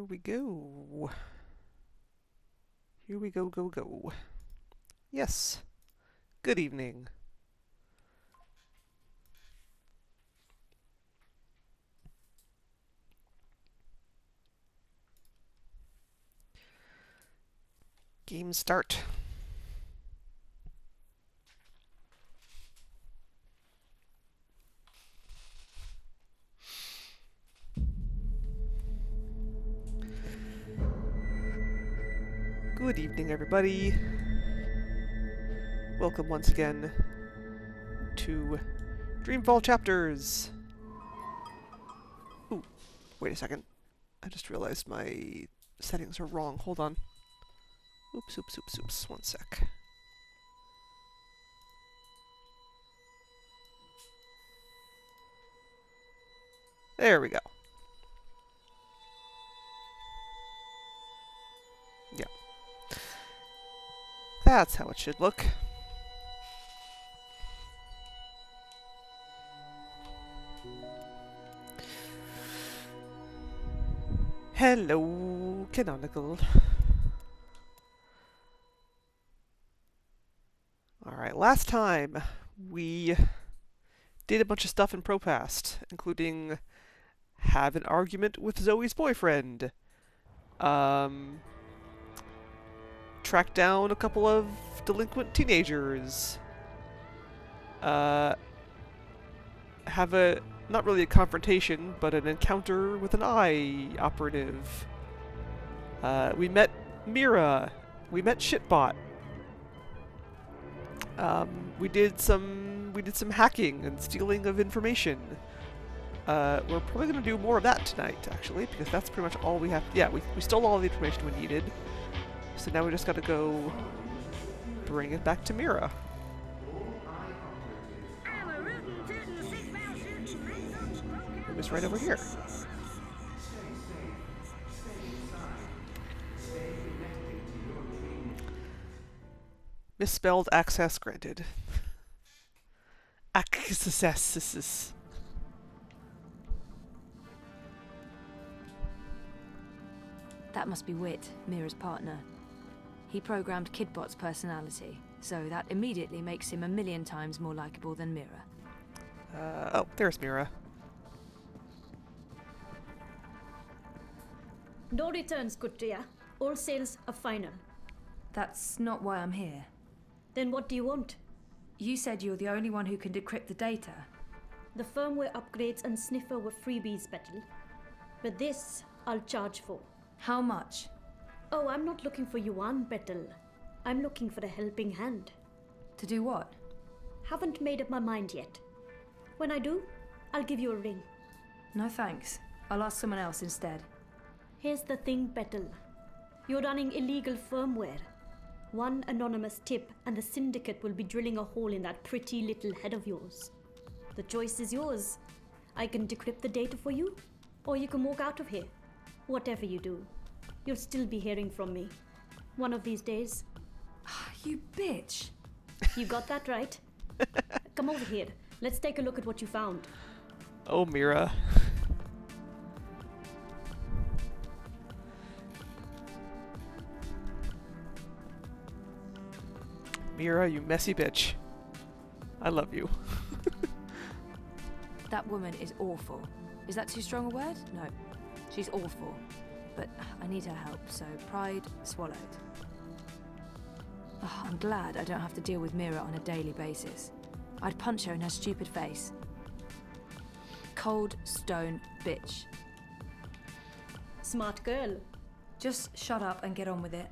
we go. Here we go, go, go. Yes. Good evening. Game start. Good evening, everybody. Welcome once again to Dreamfall Chapters. Ooh, wait a second. I just realized my settings are wrong. Hold on. Oops, oops, oops, oops. One sec. There we go. Yeah. That's how it should look. Hello, Canonical. Alright, last time we did a bunch of stuff in ProPast, including have an argument with Zoe's boyfriend, track down a couple of delinquent teenagers, have a, not really a confrontation, but an encounter with an eye operative. We met Mira. We met Shitbot. We did some hacking and stealing of information. We're probably going to do more of that tonight, actually, because that's pretty much all we have. Yeah, we stole all the information we needed. So now we just got to go bring it back to Mira. It was right over here. Misspelled access granted. Access. That must be Wit, Mira's partner. He programmed Kidbot's personality, so that immediately makes him 1,000,000 times more likable than Mira. Oh, there's Mira. No returns, Kutria. All sales are final. That's not why I'm here. Then what do you want? You said you're the only one who can decrypt the data. The firmware upgrades and sniffer were freebies, Betel. But this, I'll charge for. How much? Oh, I'm not looking for yuan, Betel. I'm looking for a helping hand. To do what? Haven't made up my mind yet. When I do, I'll give you a ring. No thanks. I'll ask someone else instead. Here's the thing, Betel. You're running illegal firmware. One anonymous tip and the syndicate will be drilling a hole in that pretty little head of yours. The choice is yours. I can decrypt the data for you, or you can walk out of here. Whatever you do, you'll still be hearing from me. One of these days. You bitch! You got that right. Come over here. Let's take a look at what you found. Oh, Mira. Mira, you messy bitch. I love you. That woman is awful. Is that too strong a word? No. She's awful. But I need her help, so pride swallowed. Oh, I'm glad I don't have to deal with Mira on a daily basis. I'd punch her in her stupid face. Cold stone bitch. Smart girl. Just shut up and get on with it.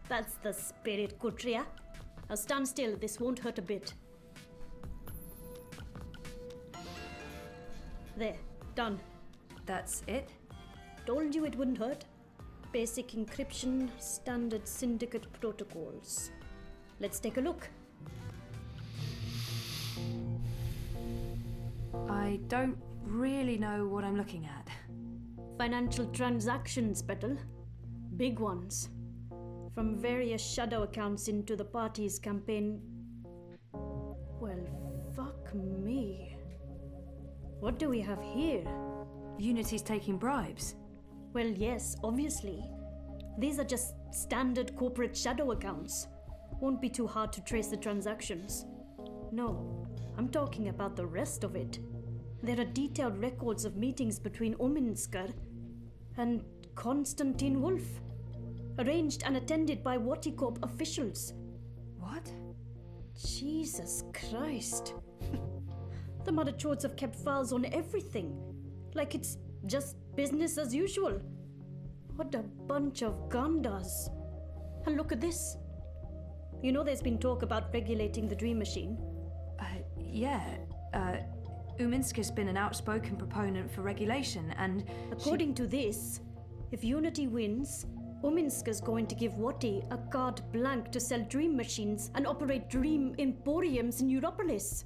That's the spirit, Kutria. Now stand still, this won't hurt a bit. There, done. That's it? Told you it wouldn't hurt. Basic encryption, standard syndicate protocols. Let's take a look. I don't really know what I'm looking at. Financial transactions, Betel. Big ones. From various shadow accounts into the party's campaign. Well, fuck me. What do we have here? Unity's taking bribes. Well, yes, obviously. These are just standard corporate shadow accounts. Won't be too hard to trace the transactions. No, I'm talking about the rest of it. There are detailed records of meetings between Ominsker and Konstantin Wolf, arranged and attended by Waticorp officials. What? Jesus Christ. The Mother Chords have kept files on everything, like it's just business as usual. What a bunch of gandas. And look at this. You know there's been talk about regulating the Dream Machine? Yeah. Uminsker's been an outspoken proponent for regulation, and According to this, if Unity wins, Uminsker's going to give Wati a carte blanche to sell dream machines and operate dream emporiums in Europolis.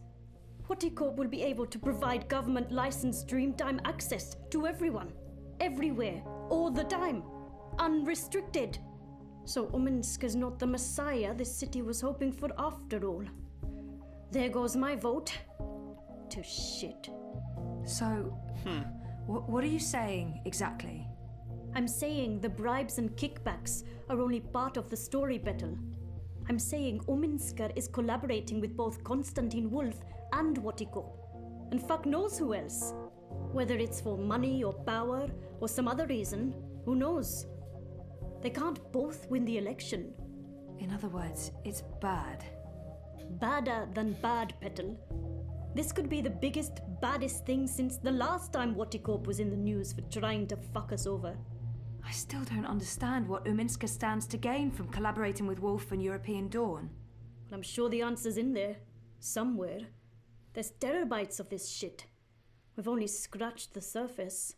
Waticorp will be able to provide government-licensed Dreamtime access to everyone, everywhere, all the time, unrestricted. So Uminsker's not the messiah this city was hoping for after all. There goes my vote. To shit. So, what are you saying exactly? I'm saying the bribes and kickbacks are only part of the story battle. I'm saying Uminsker is collaborating with both Konstantin Wolf and Waticorp. And fuck knows who else. Whether it's for money or power or some other reason, who knows? They can't both win the election. In other words, it's bad. Badder than bad, Petal. This could be the biggest, baddest thing since the last time Waticorp was in the news for trying to fuck us over. I still don't understand what Uminsker stands to gain from collaborating with Wolf and European Dawn. I'm sure the answer's in there. Somewhere. There's terabytes of this shit. We've only scratched the surface.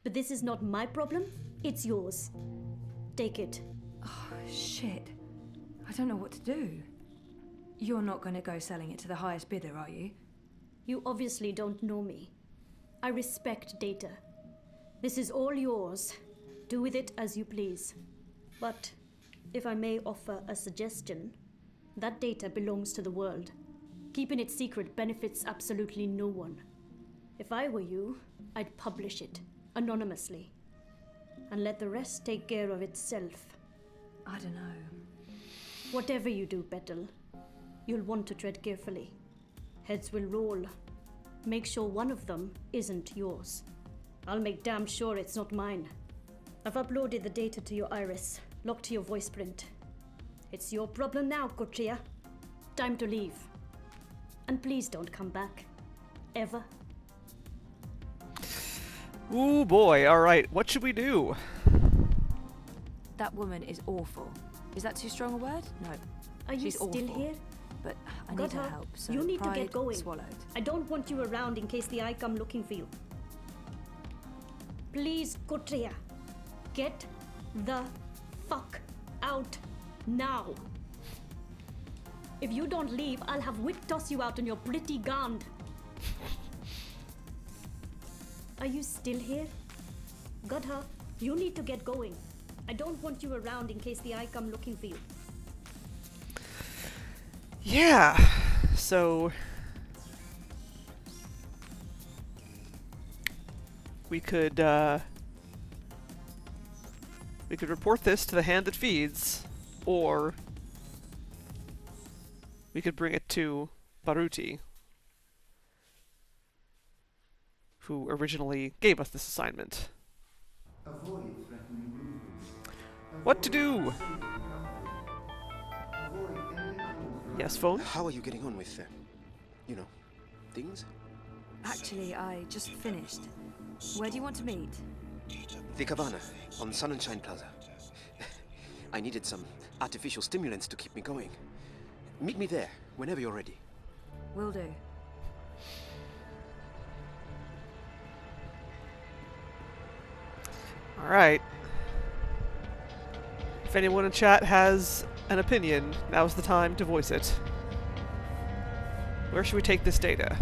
But this is not my problem, it's yours. Take it. Oh, shit. I don't know what to do. You're not going to go selling it to the highest bidder, are you? You obviously don't know me. I respect data. This is all yours. Do with it as you please. But, if I may offer a suggestion, that data belongs to the world. Keeping it secret benefits absolutely no one. If I were you, I'd publish it, anonymously. And let the rest take care of itself. I don't know. Whatever you do, Petal, you'll want to tread carefully. Heads will roll. Make sure one of them isn't yours. I'll make damn sure it's not mine. I've uploaded the data to your iris, locked to your voice print. It's your problem now, Kotria. Time to leave. And please don't come back. Ever. Ooh boy, alright, what should we do? That woman is awful. Is that too strong a word? No. Are you She's still awful. here? But I Got need her her. help, so You need to pride get going. swallowed. I don't want you around in case the Eye come looking for you. Please, Kotria, get the fuck out now. If you don't leave, I'll have Wick toss you out on your pretty gand. Are you still here? Got her. You need to get going. I don't want you around in case the Eye come looking for you. Yeah, so we could report this to the hand that feeds, or we could bring it to Baruti, who originally gave us this assignment. What to do? Yes, phone? How are you getting on with, things? Actually, I just finished. Where do you want to meet? The Cabana, on Sun and Shine Plaza. I needed some artificial stimulants to keep me going. Meet me there, whenever you're ready. Will do. Alright. If anyone in chat has an opinion, now's the time to voice it. Where should we take this data?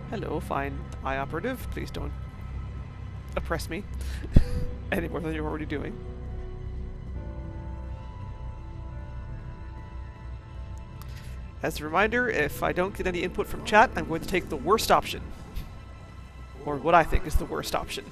Hello, fine eye operative. Please don't oppress me any more than you're already doing. As a reminder, if I don't get any input from chat, I'm going to take the worst option. Or what I think is the worst option.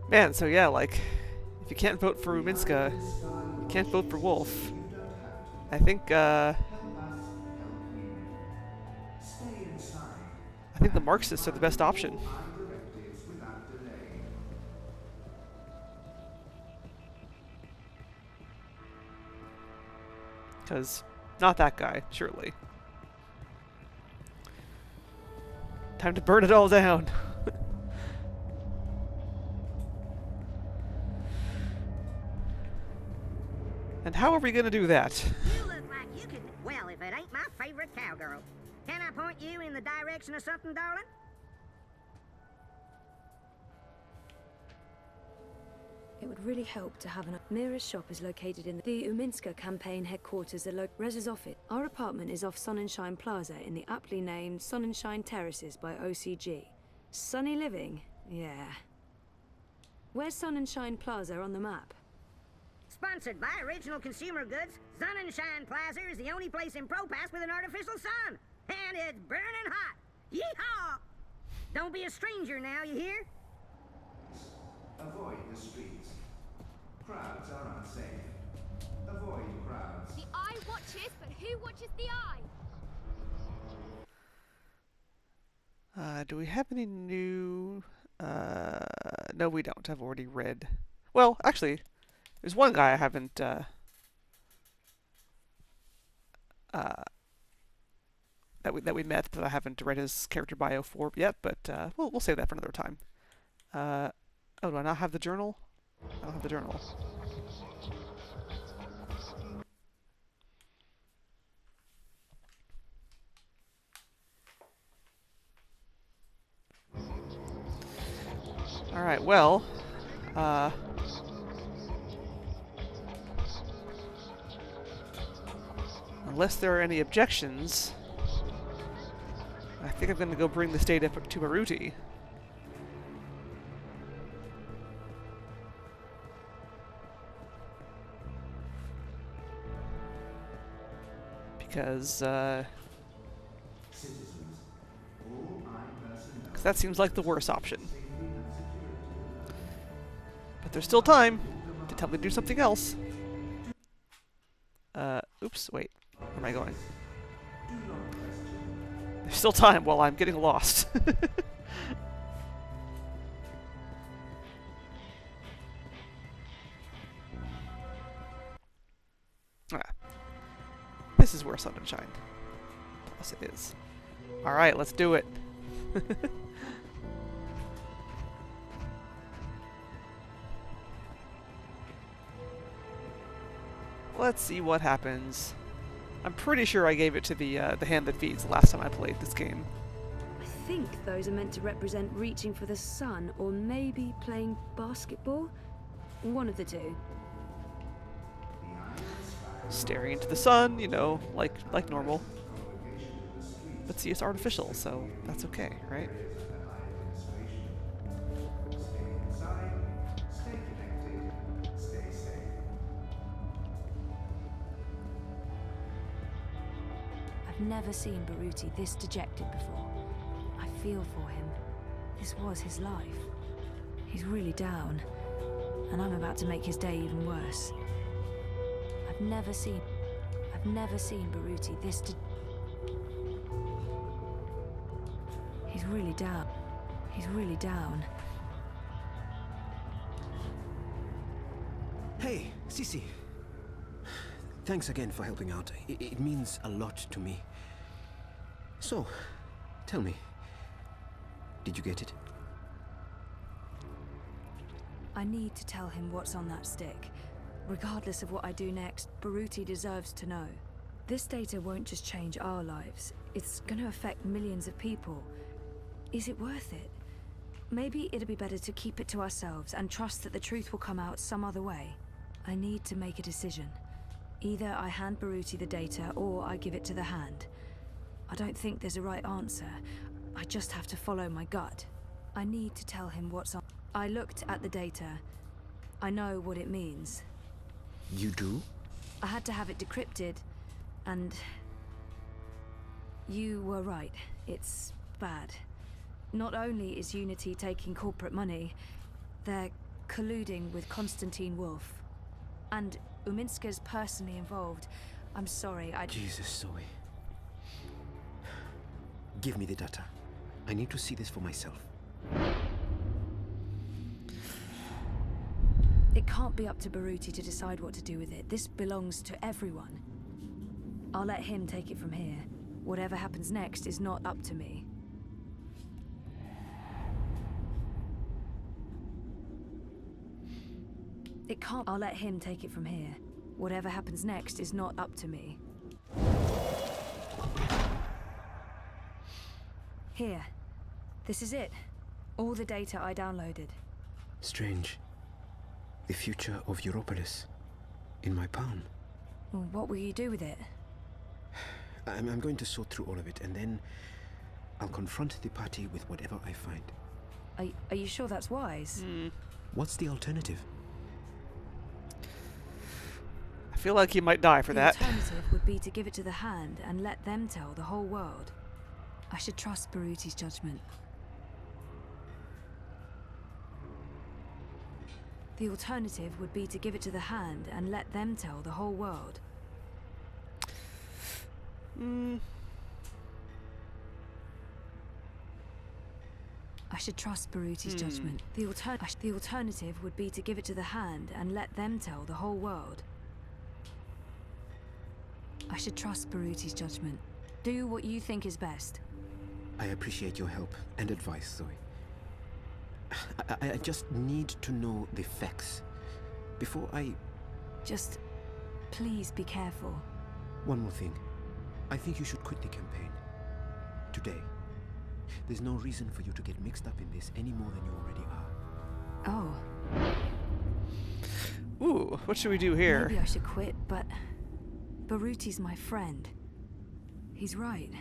Man, so yeah, like, if you can't vote for Uminska, you can't vote for Wolf. I think, I think the Marxists are the best option. Because, not that guy, surely. Time to burn it all down. And how are we gonna do that? You look like you could. Well, if it ain't my favorite cowgirl. Can I point you in the direction of something, darling? It would really help to have an... Mira's shop is located in the Uminska campaign headquarters. Rez's office. Our apartment is off Sonnenschein Plaza in the aptly named Sonnenschein Terraces by OCG. Sunny living? Yeah. Where's Sonnenschein Plaza on the map? Sponsored by Original Consumer Goods, Sonnenschein Plaza is the only place in Propass with an artificial sun. And it's burning hot. Yeehaw! Don't be a stranger now, you hear? Avoid the streets. Crowds are unsafe. Avoid crowds. The eye watches, but who watches the eye? Do we have any new... no we don't. I've already read. Well, actually, there's one guy I haven't, that we met that I haven't read his character bio for yet, but we'll save that for another time. Oh, do I not have the journal? I don't have the journal. Alright, well, unless there are any objections, I think I'm going to go bring this data to Baruti. Because that seems like the worst option. But there's still time to tell me to do something else. Oops, wait. Where am I going? There's still time while I'm getting lost. This is where Sonnenschein Plus it is. Alright, let's do it. Let's see what happens. I'm pretty sure I gave it to the hand that feeds the last time I played this game. I think those are meant to represent reaching for the sun, or maybe playing basketball. One of the two. Staring into the sun, you know, like normal. But see, it's artificial, so that's okay, right? I've never seen Baruti this dejected before. I feel for him. This was his life. He's really down, and I'm about to make his day even worse. I've never seen Baruti this He's really down. He's really down. Hey, Sisi. Thanks again for helping out. It means a lot to me. So, tell me, did you get it? I need to tell him what's on that stick. Regardless of what I do next, Baruti deserves to know. This data won't just change our lives. It's gonna affect millions of people. Is it worth it? Maybe it'd be better to keep it to ourselves and trust that the truth will come out some other way. I need to make a decision. Either I hand Baruti the data, or I give it to the hand. I don't think there's a right answer. I just have to follow my gut. I need to tell him what's on. I looked at the data. I know what it means. You do? I had to have it decrypted, and... You were right. It's bad. Not only is Unity taking corporate money, they're colluding with Konstantin Wolf. And Uminska's personally involved. I'm sorry, Jesus, Zoe. Give me the data. I need to see this for myself. It can't be up to Baruti to decide what to do with it. This belongs to everyone. I'll let him take it from here. Whatever happens next is not up to me. I'll let him take it from here. Whatever happens next is not up to me. Here. This is it. All the data I downloaded. Strange. The future of Europolis. In my palm. Well, what will you do with it? I'm going to sort through all of it, and then I'll confront the party with whatever I find. Are you sure that's wise? What's the alternative? I feel like he might die for that. The alternative would be to give it to the Hand and let them tell the whole world. I should trust Baruti's judgment. The alternative would be to give it to the Hand and let them tell the whole world. I should trust Baruti's judgment. The alternative would be to give it to the Hand and let them tell the whole world. I should trust Baruti's judgment. Do what you think is best. I appreciate your help and advice, Zoe. I just need to know the facts before I... Just please be careful. One more thing. I think you should quit the campaign. Today. There's no reason for you to get mixed up in this any more than you already are. Oh. Ooh, what should we do here? Maybe I should quit, but Baruti's my friend. He's right.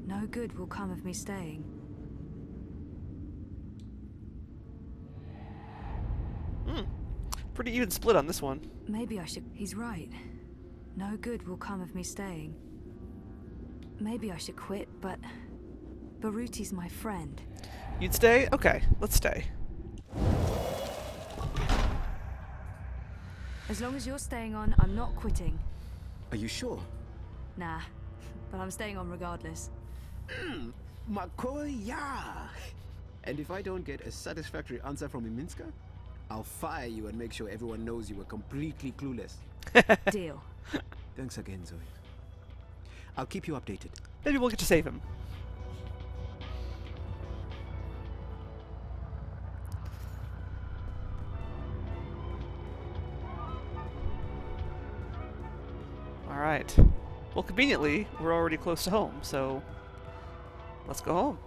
No good will come of me staying. Pretty even split on this one. Maybe I should... He's right. No good will come of me staying. Maybe I should quit, but Baruti's my friend. You'd stay? Okay, let's stay. As long as you're staying on, I'm not quitting. Are you sure? Nah, but I'm staying on regardless. Makoya! And if I don't get a satisfactory answer from Iminska, I'll fire you and make sure everyone knows you were completely clueless. Deal. Thanks again, Zoe. I'll keep you updated. Maybe we'll get to save him. Alright. Well, conveniently, we're already close to home, so let's go home.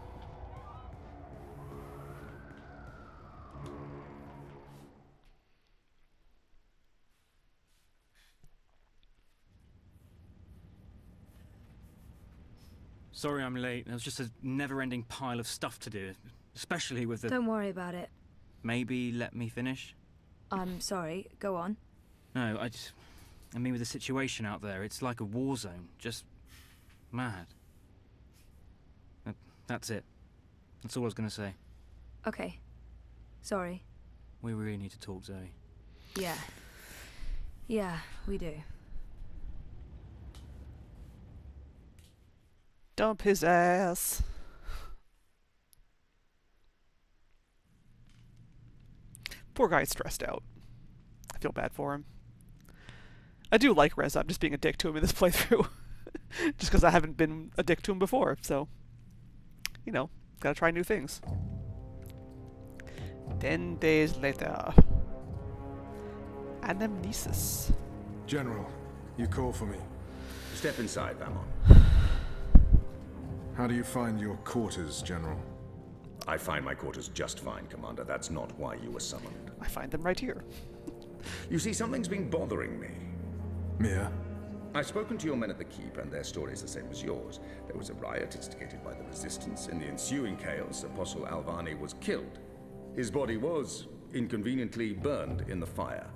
Sorry I'm late. There was just a never-ending pile of stuff to do, especially with the... Don't worry about it. Maybe let me finish? I'm sorry. Go on. No, I mean with the situation out there, it's like a war zone. Just mad. That's it. That's all I was going to say. Okay. Sorry. We really need to talk, Zoe. Yeah. Yeah, we do. Dump his ass. Poor guy's stressed out. I feel bad for him. I do like Reza. I'm just being a dick to him in this playthrough. Just because I haven't been a dick to him before, so... You know, gotta try new things. 10 days later. Anamnesis. General, you call for me. Step inside, Vamon. How do you find your quarters, General? I find my quarters just fine, Commander. That's not why you were summoned. I find them right here. You see, something's been bothering me. Mia? I've spoken to your men at the Keep, and their story's the same as yours. There was a riot instigated by the Resistance. In the ensuing chaos, Apostle Alvani was killed. His body was inconveniently burned in the fire.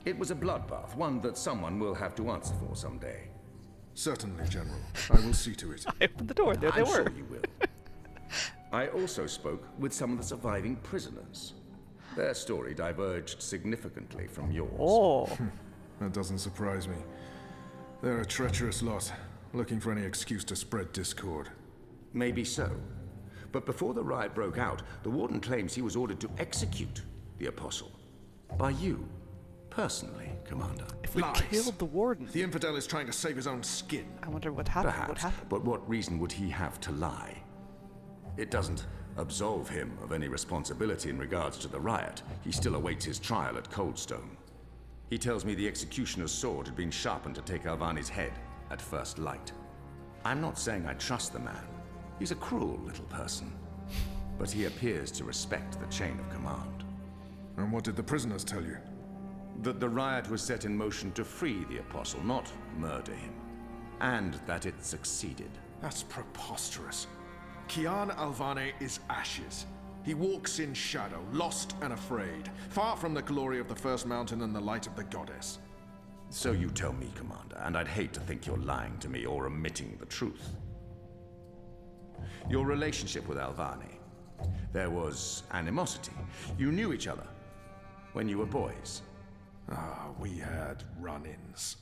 It was a bloodbath, one that someone will have to answer for someday. Certainly, General. I will see to it. I opened the door. There they I'm were. sure you will. I also spoke with some of the surviving prisoners. Their story diverged significantly from yours. Oh. That doesn't surprise me. They're a treacherous lot, looking for any excuse to spread discord. Maybe so. But before the riot broke out, the Warden claims he was ordered to execute the Apostle. By you, personally, Commander. If we Lies. killed the Warden, The infidel is trying to save his own skin. I wonder what happened. Perhaps, What happened? but what reason would he have to lie? It doesn't absolve him of any responsibility in regards to the riot. He still awaits his trial at Coldstone. He tells me the executioner's sword had been sharpened to take Alvani's head at first light. I'm not saying I trust the man. He's a cruel little person. But he appears to respect the chain of command. And what did the prisoners tell you? That the riot was set in motion to free the Apostle, not murder him. And that it succeeded. That's preposterous. Kian Alvane is ashes. He walks in shadow, lost and afraid, far from the glory of the First Mountain and the light of the Goddess. So you tell me, Commander, and I'd hate to think you're lying to me or omitting the truth. Your relationship with Alvane. There was animosity. You knew each other when you were boys. We had run-ins.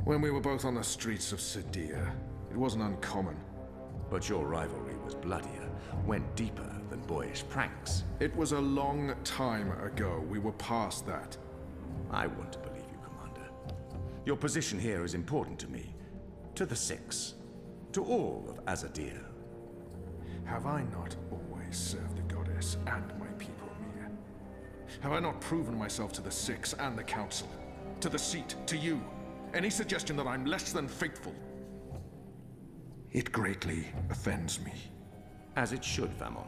When we were both on the streets of Sadir, it wasn't uncommon. But your rivalry was bloodier, went deeper than boyish pranks. It was a long time ago. We were past that. I want to believe you, Commander. Your position here is important to me, to the Six, to all of Azadir. Have I not always served the Goddess and my people, Mia? Have I not proven myself to the Six and the Council? To the Seat, to you? Any suggestion that I'm less than faithful? It greatly offends me. As it should, Famon.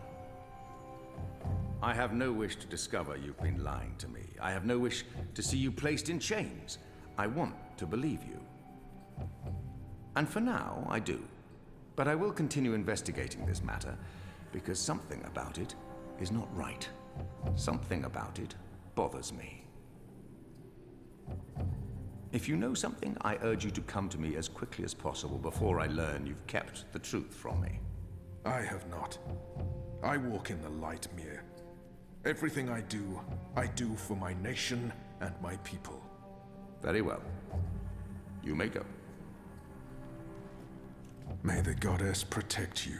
I have no wish to discover you've been lying to me. I have no wish to see you placed in chains. I want to believe you. And for now, I do. But I will continue investigating this matter, because something about it is not right. Something about it bothers me. If you know something, I urge you to come to me as quickly as possible before I learn you've kept the truth from me. I have not. I walk in the light, Mir. Everything I do for my nation and my people. Very well. You may go. May the Goddess protect you,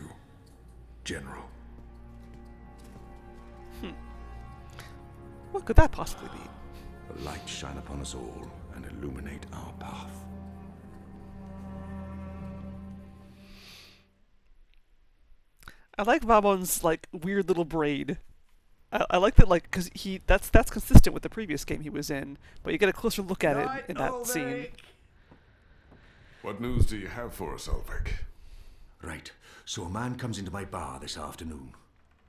General. What could that possibly be? The light shine upon us all and illuminate our path. I like Vamon's like weird little braid. I like that, like, because that's consistent with the previous game he was in, but you get a closer look at it in that scene. What news do you have for us, Ulrich? Right, so a man comes into my bar this afternoon.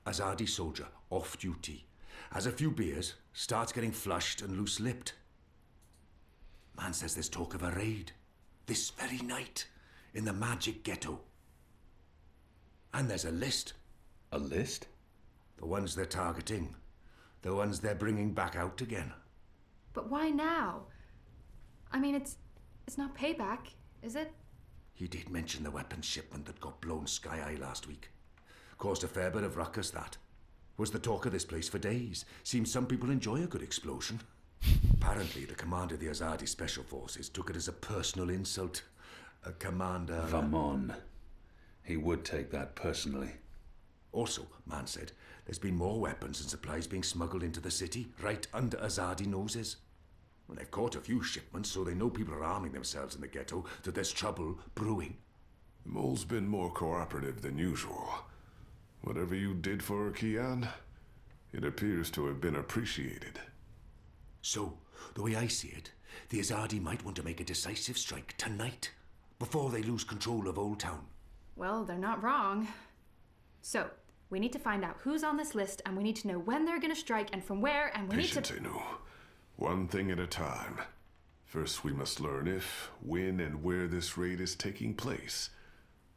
Azadi soldier, off duty. Has a few beers, starts getting flushed and loose-lipped. Man says there's talk of a raid. This very night, in the magic ghetto. And there's a list. A list? The ones they're targeting. The ones they're bringing back out again. But why now? I mean, it's not payback, is it? He did mention the weapons shipment that got blown sky-high last week. Caused a fair bit of ruckus, that. Was the talk of this place for days. Seems some people enjoy a good explosion. Apparently, the commander of the Azadi Special Forces took it as a personal insult. A commander... Vamon. He would take that personally. Also, man said, there's been more weapons and supplies being smuggled into the city, right under Azadi noses. Well, they've caught a few shipments, so they know people are arming themselves in the ghetto, that there's trouble brewing. The mole's been more cooperative than usual. Whatever you did for Kian, it appears to have been appreciated. So, the way I see it, the Azadi might want to make a decisive strike tonight, before they lose control of Old Town. Well, they're not wrong. So, we need to find out who's on this list, and we need to know when they're gonna strike and from where, and we need to... Patience, Inu. One thing at a time. First, we must learn if, when, and where this raid is taking place.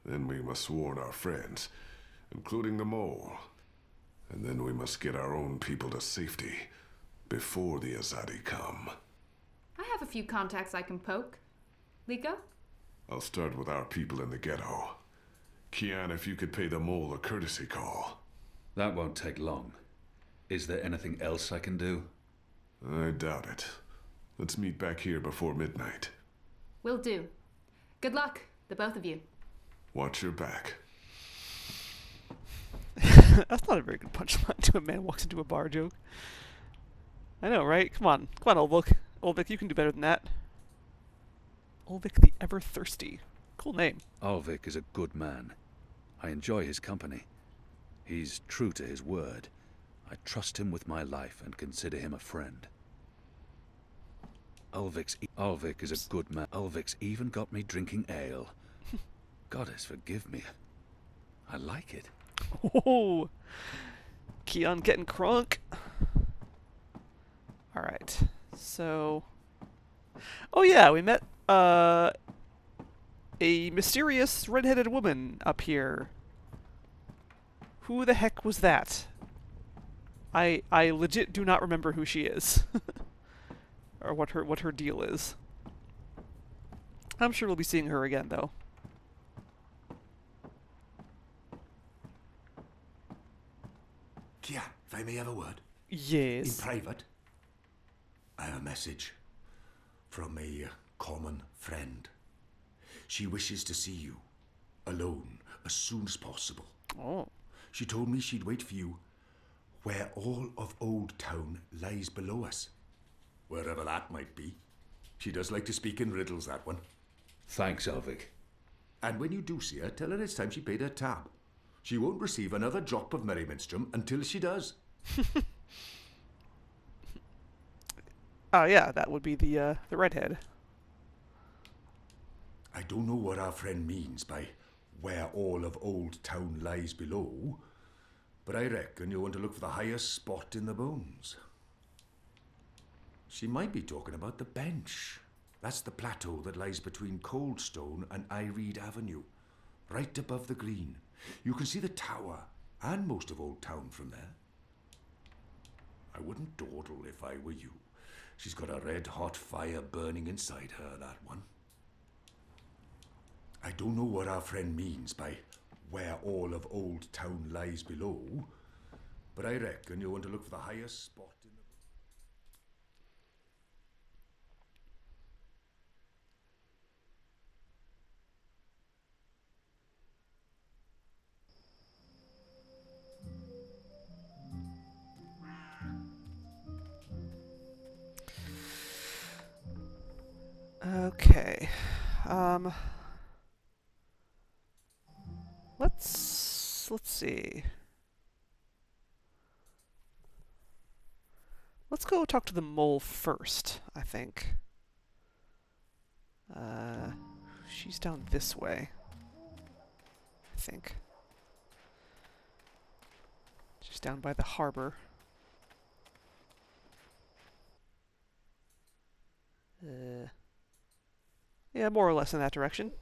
Then we must warn our friends, including the mole. And then we must get our own people to safety before the Azadi come. I have a few contacts I can poke. Liko? I'll start with our people in the ghetto. Kian, if you could pay the mole a courtesy call. That won't take long. Is there anything else I can do? I doubt it. Let's meet back here before midnight. Will do. Good luck, the both of you. Watch your back. That's not a very good punchline to a man walks into a bar joke. I know, right? Come on, Ulvik. Ulvik, you can do better than that. Ulvik the Ever Thirsty. Cool name. Alvik is a good man. I enjoy his company. He's true to his word. I trust him with my life and consider him a friend. Alvik is a good man. Alvik's even got me drinking ale. Goddess forgive me. I like it. Oh, Keon getting crunk. Alright, so... Oh yeah, we met, a mysterious red-headed woman up here. Who the heck was that? I legit do not remember who she is. Or what her deal is. I'm sure we'll be seeing her again, though. Kia, if I may have a word? Yes. In private? I have a message from a common friend. She wishes to see you, alone, as soon as possible. Oh. She told me she'd wait for you where all of Old Town lies below us. Wherever that might be. She does like to speak in riddles, that one. Thanks, Alvik. And when you do see her, tell her it's time she paid her tab. She won't receive another drop of Merryminstrom until she does. Oh yeah, that would be the redhead. I don't know what our friend means by where all of Old Town lies below, but I reckon you'll want to look for the highest spot in the bones. She might be talking about the bench. That's the plateau that lies between Coldstone and Ireed Avenue, right above the green. You can see the tower and most of Old Town from there. I wouldn't dawdle if I were you. She's got a red-hot fire burning inside her, that one. I don't know what our friend means by where all of Old Town lies below, but I reckon you'll want to look for the highest spot in the... Okay. Let's see. Let's go talk to the mole first, I think. She's down this way. I think. She's down by the harbor. Yeah, more or less in that direction.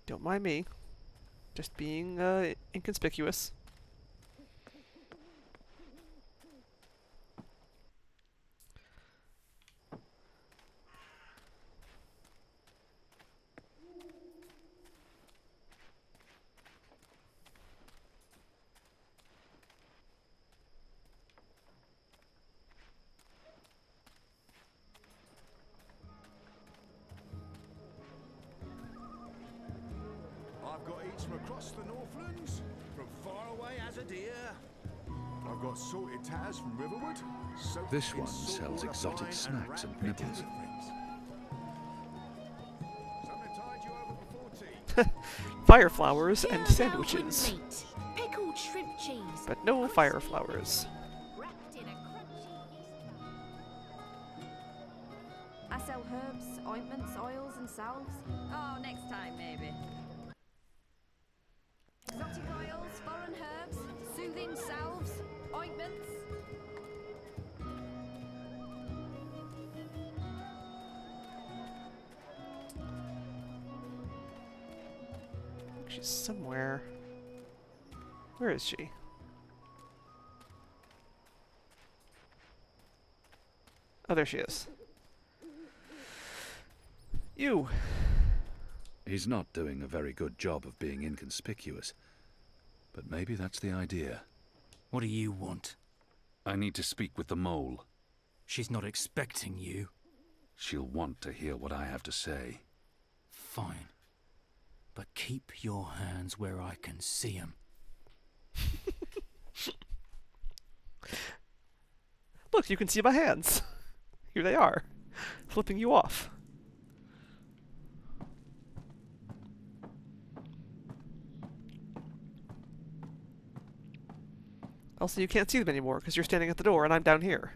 Don't mind me. Just being inconspicuous. I've got eats from across the Northlands, from far away as a deer. I've got salted tatters from Riverwood. This one sells exotic snacks and nibbles. Fire flowers and sandwiches. Meat, pickled shrimp cheese, But no fire flowers. wrapped in a crunchy I sell herbs, ointments, oils, and salves. Oh, next time, maybe. Exotic oils, foreign herbs, soothing salves, ointments. She's somewhere. Where is she? Oh, there she is. You. He's not doing a very good job of being inconspicuous. But maybe that's the idea. What do you want? I need to speak with the mole. She's not expecting you. She'll want to hear what I have to say. Fine. But keep your hands where I can see 'em. Look, you can see my hands. Here they are, flipping you off. Also, you can't see them anymore because you're standing at the door and I'm down here.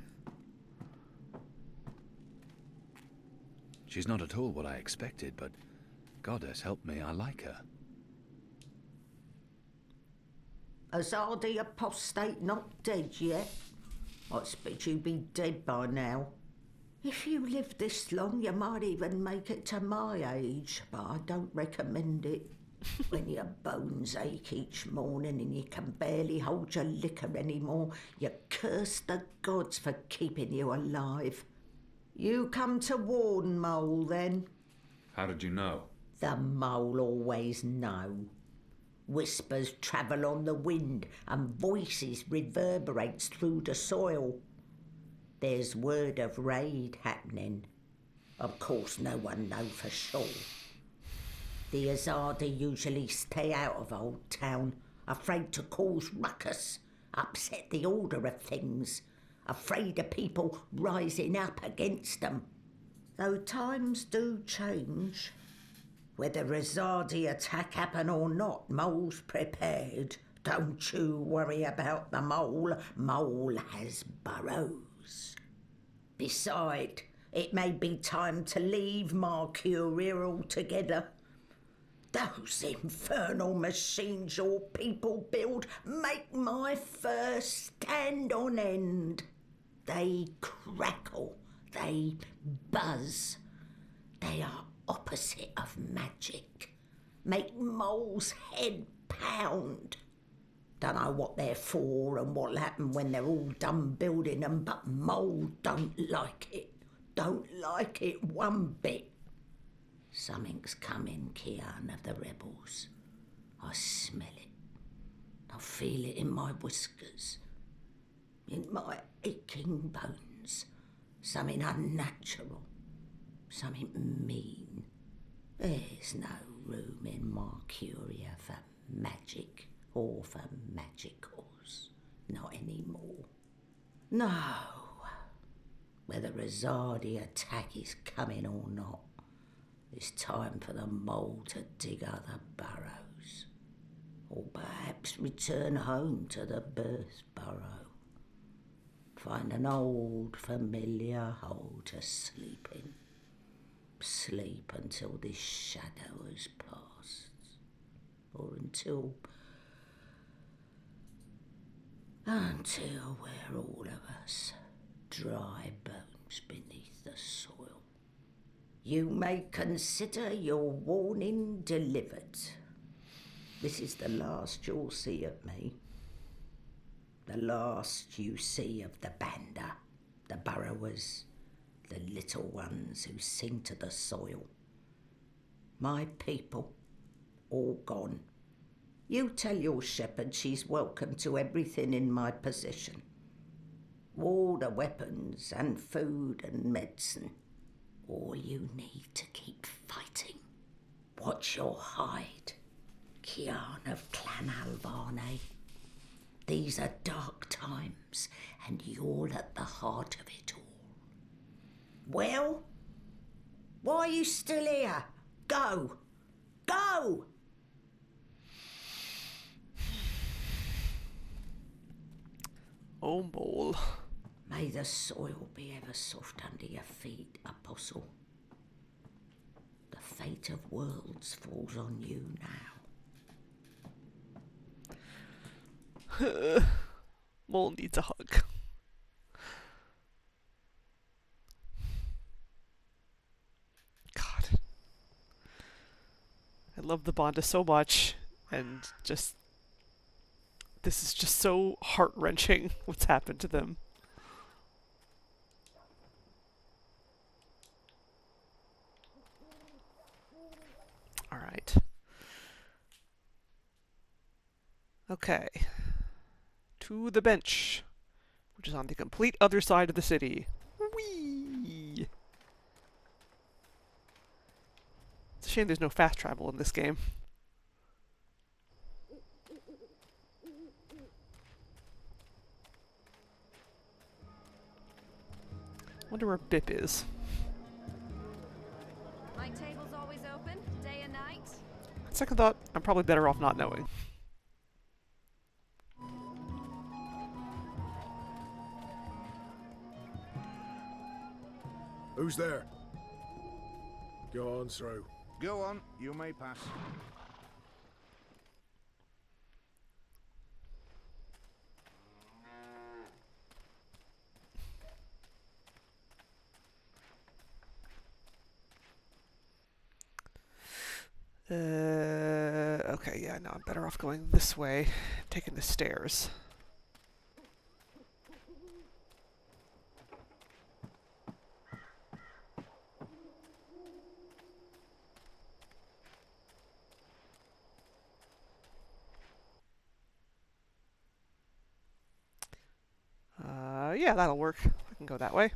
She's not at all what I expected, but goddess help me, I like her. Azadi apostate not dead yet? I expect you'd be dead by now. If you live this long, you might even make it to my age, but I don't recommend it. When your bones ache each morning and you can barely hold your liquor anymore, you curse the gods for keeping you alive. You come to warn Mole, then? How did you know? The Mole always know. Whispers travel on the wind and voices reverberates through the soil. There's word of raid happening. Of course, no one know for sure. The Azadi usually stay out of Old Town, afraid to cause ruckus, upset the order of things, afraid of people rising up against them. Though times do change. Whether Azadi attack happen or not, Mole's prepared. Don't you worry about the Mole. Mole has burrows. Beside, it may be time to leave Mercuria altogether. Those infernal machines your people build make my fur stand on end. They crackle, they buzz. They are opposite of magic. Make Mole's head pound. Don't know what they're for and what'll happen when they're all done building them, but Mole don't like it. Don't like it one bit. Something's coming, Kian of the rebels. I smell it. I feel it in my whiskers. In my aching bones. Something unnatural. Something mean. There's no room in Mercuria for magic or for magicals. Not anymore. No. Whether Azadi attack is coming or not, it's time for the Mole to dig other burrows. Or perhaps return home to the birth burrow. Find an old familiar hole to sleep in. Sleep until this shadow has passed. Or until we're all of us dry bones beneath the soil. You may consider your warning delivered. This is the last you'll see of me. The last you see of the Banda, the burrowers, the little ones who sing to the soil. My people, all gone. You tell your shepherd she's welcome to everything in my possession. All the weapons and food and medicine. All you need to keep fighting. Watch your hide, Kian of Clan Alvane. These are dark times, and you're at the heart of it all. Well, why are you still here? Go! Go! Oh, Mole. May the soil be ever soft under your feet, Apostle. The fate of worlds falls on you now. Mole needs a hug. God. I love the Banda so much, and just... This is just so heart-wrenching, what's happened to them. Alright. Okay. To the bench, which is on the complete other side of the city. Whee! It's a shame there's no fast travel in this game. Wonder where Bip is. My table's always open, day and night. Second thought, I'm probably better off not knowing. Who's there? Go on through. Go on, you may pass. Okay, yeah, no, I'm better off going this way, taking the stairs. Yeah, that'll work. I can go that way.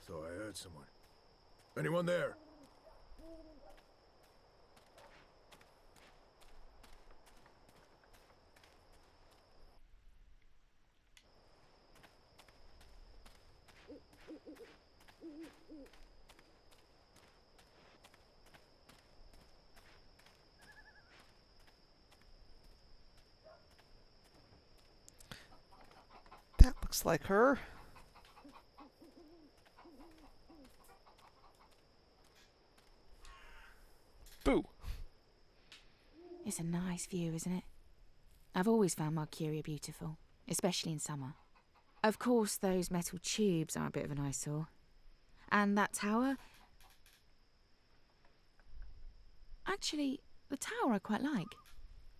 Thought I heard someone. Anyone there? That looks like her. Boo. It's a nice view, isn't it? I've always found Mercuria beautiful, especially in summer. Of course, those metal tubes are a bit of an eyesore. And that tower... Actually, the tower I quite like.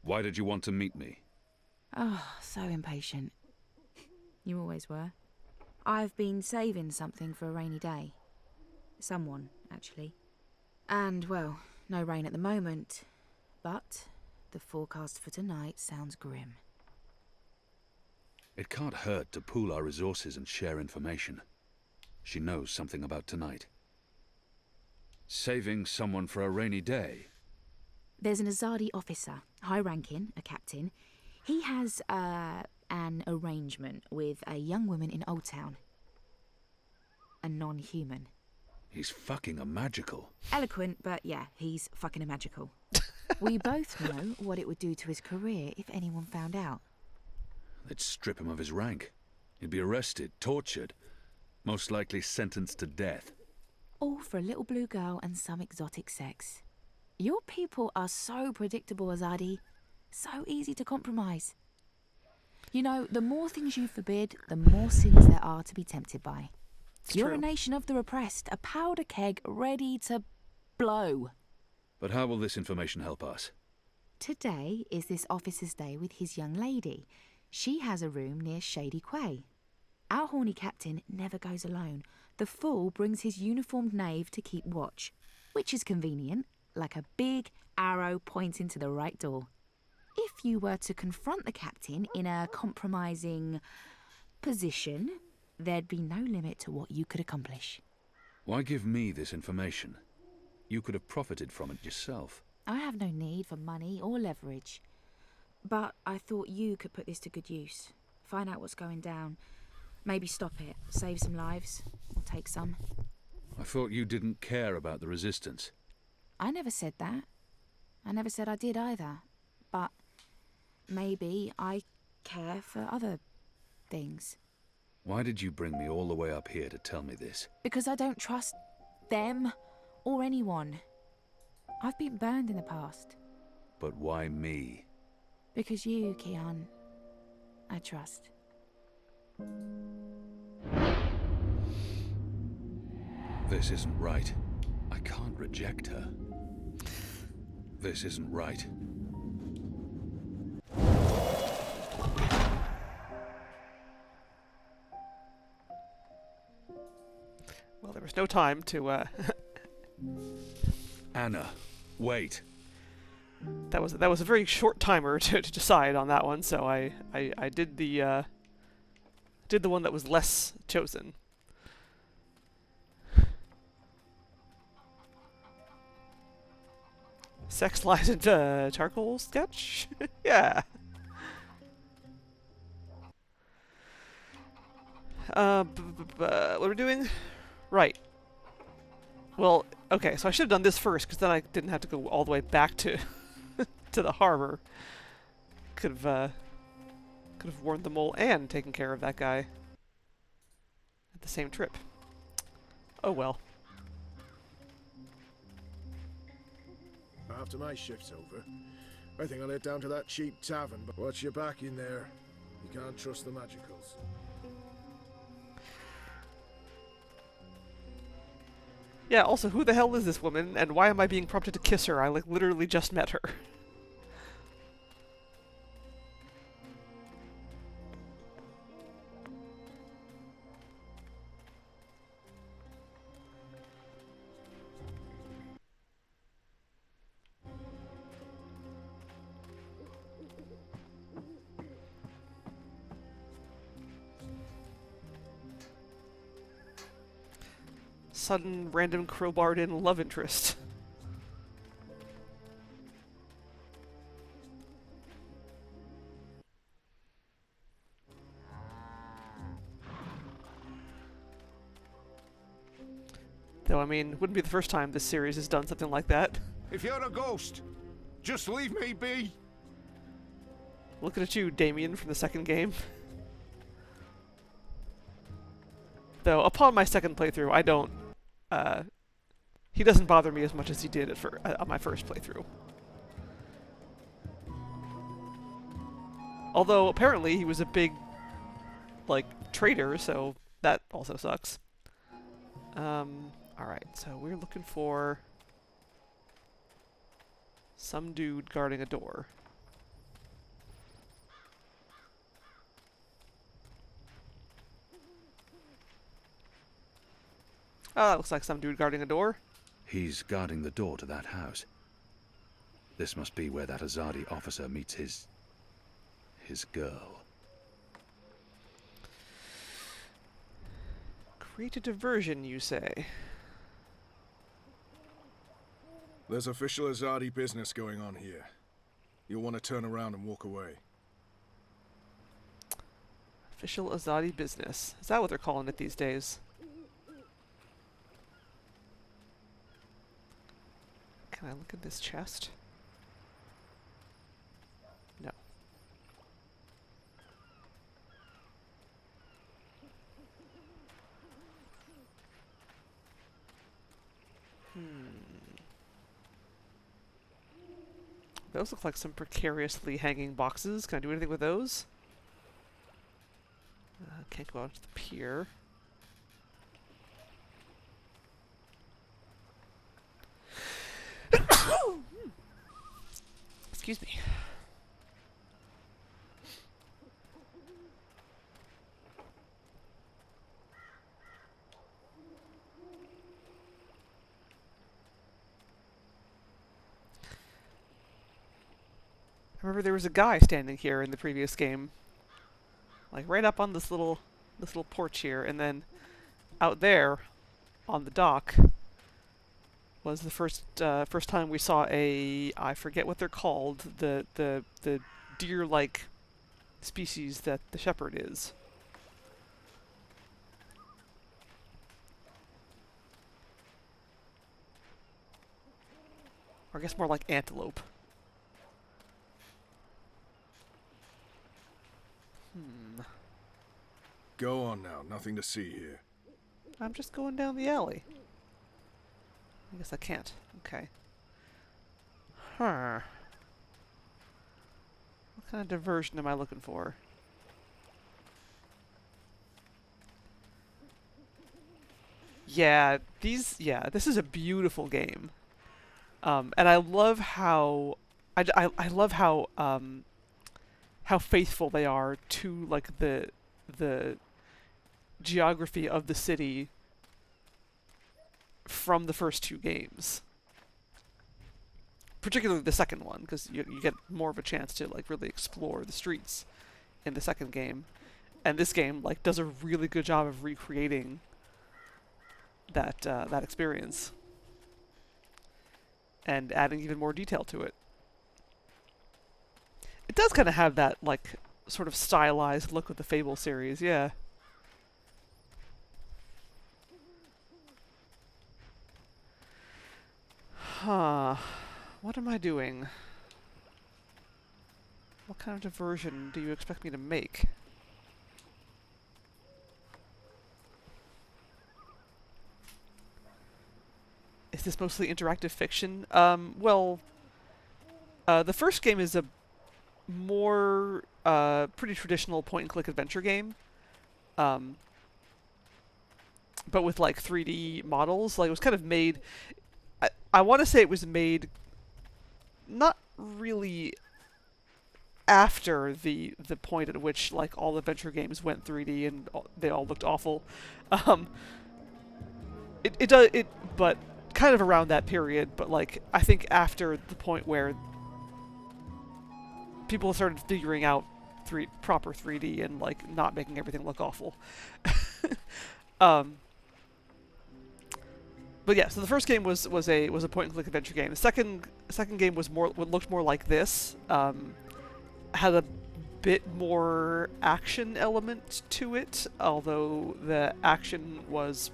Why did you want to meet me? Oh, so impatient. You always were. I've been saving something for a rainy day. Someone, actually. And, well, no rain at the moment, but the forecast for tonight sounds grim. It can't hurt to pool our resources and share information. She knows something about tonight. Saving someone for a rainy day. There's an Azadi officer, high-ranking, a captain. He has, an arrangement with a young woman in Old Town. A non-human. He's fucking a magical. Eloquent, but yeah, he's fucking a magical. We both know what it would do to his career if anyone found out. They'd strip him of his rank. He'd be arrested, tortured, most likely sentenced to death. All for a little blue girl and some exotic sex. Your people are so predictable, Azadi. So easy to compromise. You know, the more things you forbid, the more sins there are to be tempted by. You're a nation of the repressed, a powder keg ready to blow. But how will this information help us? Today is this officer's day with his young lady. She has a room near Shady Quay. Our horny captain never goes alone. The fool brings his uniformed knave to keep watch, which is convenient, like a big arrow pointing to the right door. If you were to confront the captain in a compromising position, there'd be no limit to what you could accomplish. Why give me this information? You could have profited from it yourself. I have no need for money or leverage. But I thought you could put this to good use. Find out what's going down. Maybe stop it, save some lives, or take some. I thought you didn't care about the resistance. I never said that. I never said I did either. But maybe I care for other things. Why did you bring me all the way up here to tell me this? Because I don't trust them or anyone. I've been burned in the past. But why me? Because you, Kian, I trust. This isn't right. I can't reject her. This isn't right. Well, there was no time to, Anna, wait. That was a very short timer to decide on that one, so I did the one that was less chosen. Sex lies into charcoal sketch? Yeah. What are we doing? Right. Well, okay, so I should have done this first, because then I didn't have to go all the way back to to the harbor. Could have warned the mole and taken care of that guy at the same trip. Oh well. After my shift's over, I think I'll head down to that cheap tavern, but watch your back in there. You can't trust the magicals. Yeah, also, who the hell is this woman, and why am I being prompted to kiss her? I, like, literally just met her. Sudden, random crowbarred in love interest. Though, I mean, wouldn't be the first time this series has done something like that. If you're a ghost, just leave me be. Looking at you, Damien, from the second game. Though, upon my second playthrough, I don't... he doesn't bother me as much as he did on my first playthrough. Although, apparently, he was a big, like, traitor, so that also sucks. Alright, so we're looking for some dude guarding a door. Oh, that looks like some dude guarding a door. He's guarding the door to that house. This must be where that Azadi officer meets his girl. Create a diversion, you say? There's official Azadi business going on here. You'll want to turn around and walk away. Official Azadi business. Is that what they're calling it these days? Can I look at this chest? No. Those look like some precariously hanging boxes. Can I do anything with those? Can't go out to the pier. Excuse me. I remember there was a guy standing here in the previous game. Like right up on this little porch here, and then out there on the dock was the first time we saw I forget what they're called, the deer-like species that the shepherd is. Or I guess more like antelope. Go on now, nothing to see here. I'm just going down the alley. I guess I can't. Okay. Huh. What kind of diversion am I looking for? Yeah, this is a beautiful game. And I love how I love how faithful they are to like the geography of the city from the first two games. Particularly the second one, because you get more of a chance to like really explore the streets in the second game. And this game like does a really good job of recreating that that experience and adding even more detail to it. It does kind of have that like sort of stylized look of the Fable series, yeah. Huh. What am I doing? What kind of diversion do you expect me to make? Is this mostly interactive fiction? Well, the first game is a more pretty traditional point-and-click adventure game, but with like 3D models. Like it was kind of made. I want to say it was made not really after the point at which like all adventure games went 3D and they all looked awful. But kind of around that period. But like I think after the point where people started figuring out proper 3D and like not making everything look awful. But yeah, so the first game was a point-and-click adventure game. The second game was looked more like this. Had a bit more action element to it, although the action was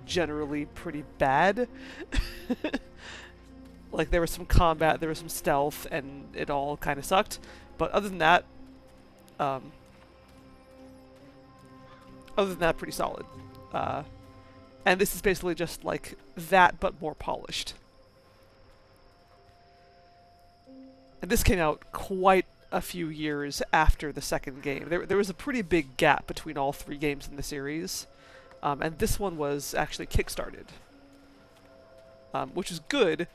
generally pretty bad. Like there was some combat, there was some stealth, and it all kind of sucked. But other than that, pretty solid. And this is basically just like that, but more polished. And this came out quite a few years after the second game. There was a pretty big gap between all three games in the series. And this one was actually kickstarted. Which is good,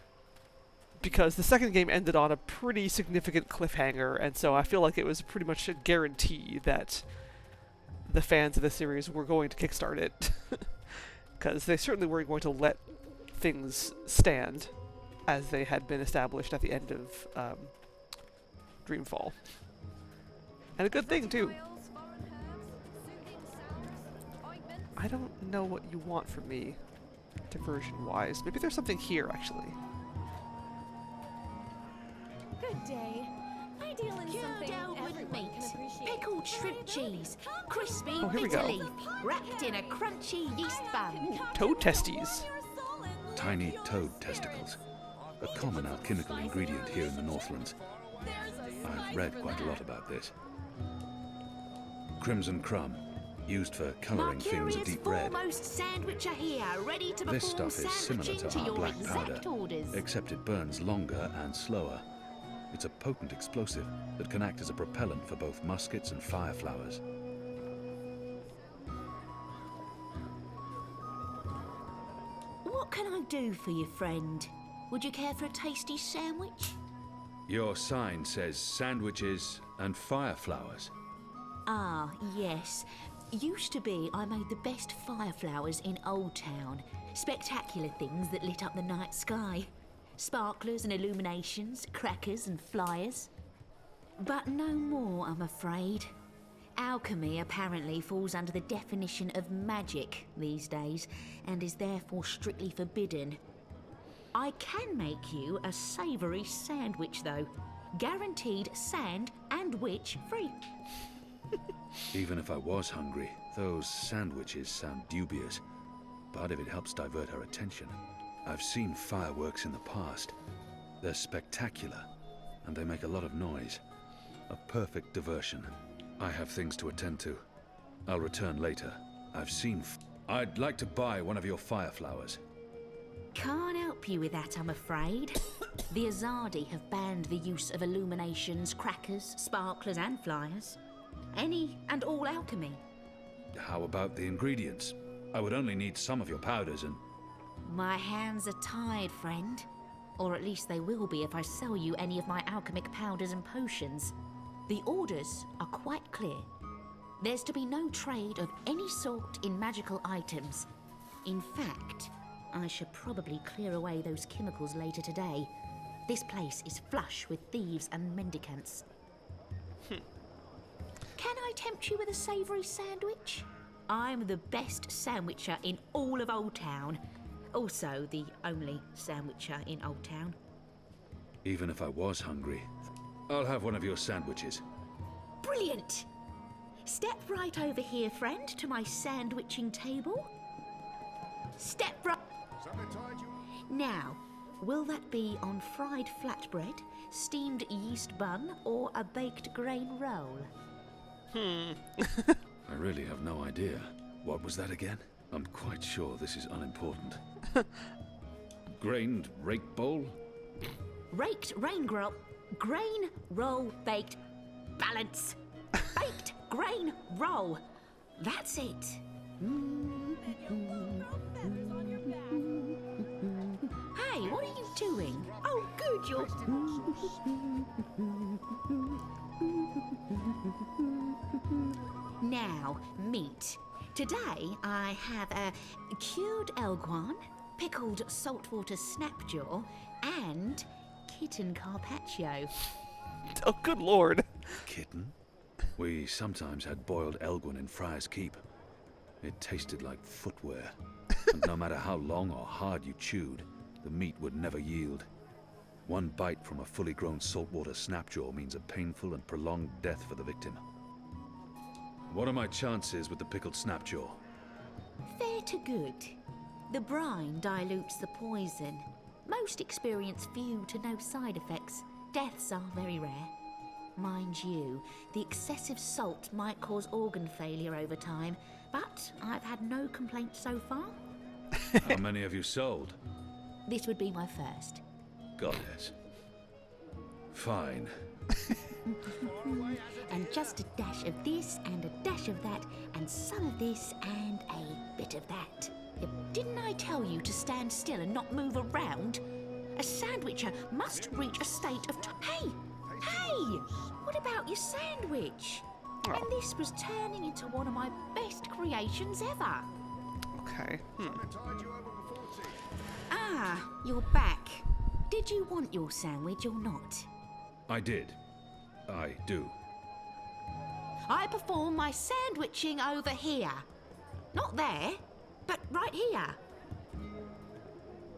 because the second game ended on a pretty significant cliffhanger, and so I feel like it was pretty much a guarantee that the fans of the series were going to kickstart it. Because they certainly weren't going to let things stand as they had been established at the end of Dreamfall. And a good thing, too. I don't know what you want from me, diversion-wise. Maybe there's something here, actually. Good day. I deal in something with meat, pickled shrimp cheese, crispy here we bitter go. leaf, wrapped in a crunchy yeast bun. Toad testes. Tiny toad testicles. A common alchemical ingredient here in the Northlands. I've read quite a lot about this. Crimson crumb, used for colouring things a deep red. Sandwich are here, ready to This perform stuff is similar sandwiching to our your black exact powder, orders. except it burns longer and slower. It's a potent explosive that can act as a propellant for both muskets and fire flowers. What can I do for you, friend? Would you care for a tasty sandwich? Your sign says sandwiches and fire flowers. Ah, yes. Used to be I made the best fire flowers in Old Town. Spectacular things that lit up the night sky. Sparklers and illuminations, crackers and flyers. But no more, I'm afraid. Alchemy apparently falls under the definition of magic these days, and is therefore strictly forbidden. I can make you a savoury sandwich, though. Guaranteed sand and witch free. Even if I was hungry, those sandwiches sound dubious. But if it helps divert her attention, I've seen fireworks in the past. They're spectacular, and they make a lot of noise. A perfect diversion. I have things to attend to. I'll return later. I'd like to buy one of your fire flowers. Can't help you with that, I'm afraid. The Azadi have banned the use of illuminations, crackers, sparklers and flyers. Any and all alchemy. How about the ingredients? I would only need some of your powders and... My hands are tied, friend. Or at least they will be if I sell you any of my alchemic powders and potions. The orders are quite clear. There's to be no trade of any sort in magical items. In fact, I should probably clear away those chemicals later today. This place is flush with thieves and mendicants. Can I tempt you with a savoury sandwich? I'm the best sandwicher in all of Old Town. Also, the only sandwicher in Old Town. Even if I was hungry, I'll have one of your sandwiches. Brilliant! Step right over here, friend, to my sandwiching table. Step right... Now, will that be on fried flatbread, steamed yeast bun, or a baked grain roll? I really have no idea. What was that again? I'm quite sure this is unimportant. Grained rake bowl? Raked grain roll, baked, balance. Baked grain roll. That's it. Hey, what are you doing? Oh, good, you're... Now, meat. Today I have a cured elguan, pickled saltwater snapjaw, and kitten carpaccio. Oh, good lord. Kitten? We sometimes had boiled elguan in Friar's Keep. It tasted like footwear. And no matter how long or hard you chewed, the meat would never yield. One bite from a fully grown saltwater snapjaw means a painful and prolonged death for the victim. What are my chances with the pickled snapjaw? Fair to good. The brine dilutes the poison. Most experience few to no side effects. Deaths are very rare. Mind you, the excessive salt might cause organ failure over time, but I've had no complaints so far. How many have you sold? This would be my first. Goddess. Fine. And just a dash of this, and a dash of that, and some of this, and a bit of that. Didn't I tell you to stand still and not move around? A sandwicher must reach a state of... Hey! Hey! What about your sandwich? Oh. And this was turning into one of my best creations ever. Okay. Ah, you're back. Did you want your sandwich or not? I did. I do. I perform my sandwiching over here. Not there, but right here.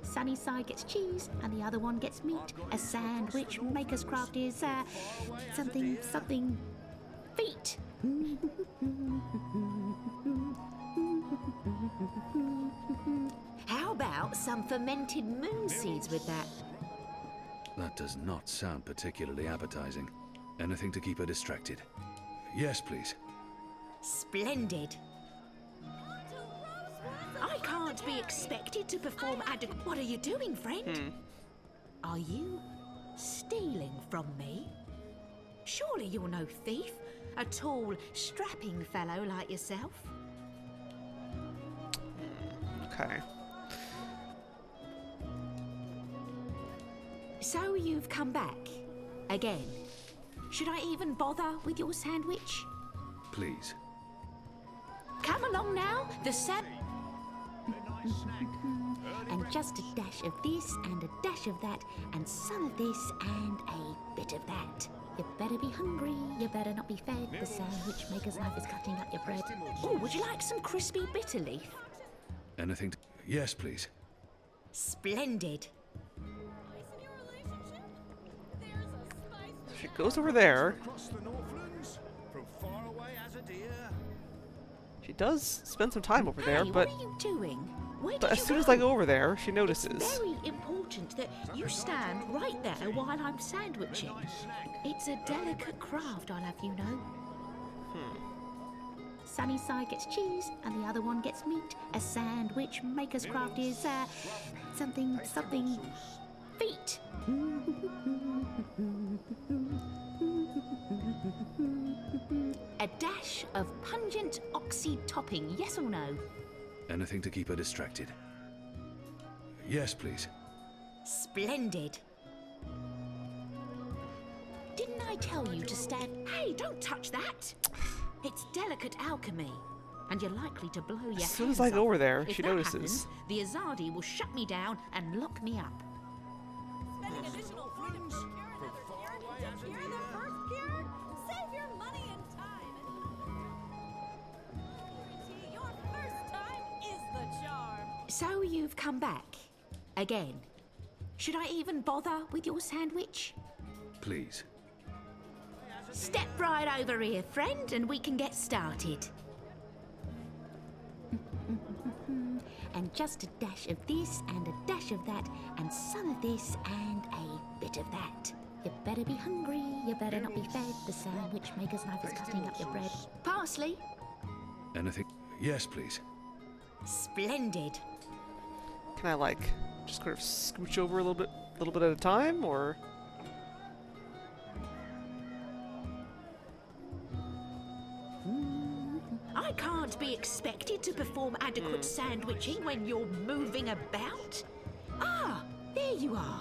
Sunny side gets cheese and the other one gets meat. A sandwich maker's craft is something feet. How about some fermented moon seeds with that? That does not sound particularly appetizing. Anything to keep her distracted. Yes, please. Splendid. I can't be expected to perform adequate... What are you doing, friend? Are you stealing from me? Surely you're no thief. A tall, strapping fellow like yourself. Okay. So you've come back. Again. Should I even bother with your sandwich? Please. Come along now. And just a dash of this, and a dash of that, and some of this, and a bit of that. You better be hungry, you better not be fed. The sandwich maker's knife is cutting up your bread. Oh, would you like some crispy bitter leaf? Anything to... Yes, please. Splendid. She goes over there. She does spend some time over there, but... What are you doing? But as soon as I go over there, she notices. It's very important that you stand right there while I'm sandwiching. It's a delicate craft, I'll have you know. Sunny side gets cheese, and the other one gets meat. A sandwich maker's craft is, something feet. A dash of pungent oxy topping, yes or no? Anything to keep her distracted. Yes, please. Splendid. Didn't I tell you to stand... Hey, don't touch that! It's delicate alchemy, and you're likely to blow your As soon as hands I go off. over there, If she that notices. happens, the Azadi will shut me down and lock me up. Spending additional freedom to cure another cure? To cure the first cure? Save your money and time. Guarantee your first time is the charm. So you've come back. Again. Should I even bother with your sandwich? Please. Step right over here, friend, and we can get started. And just a dash of this and a dash of that and some of this and a bit of that. You better be hungry, you better not be fed. The sandwich maker's knife is cutting up your bread. Parsley? Anything? Yes, please. Splendid. Can I like just kind of scooch over a little bit at a time, or? I can't be expected to perform adequate sandwiching when you're moving about. Ah, there you are.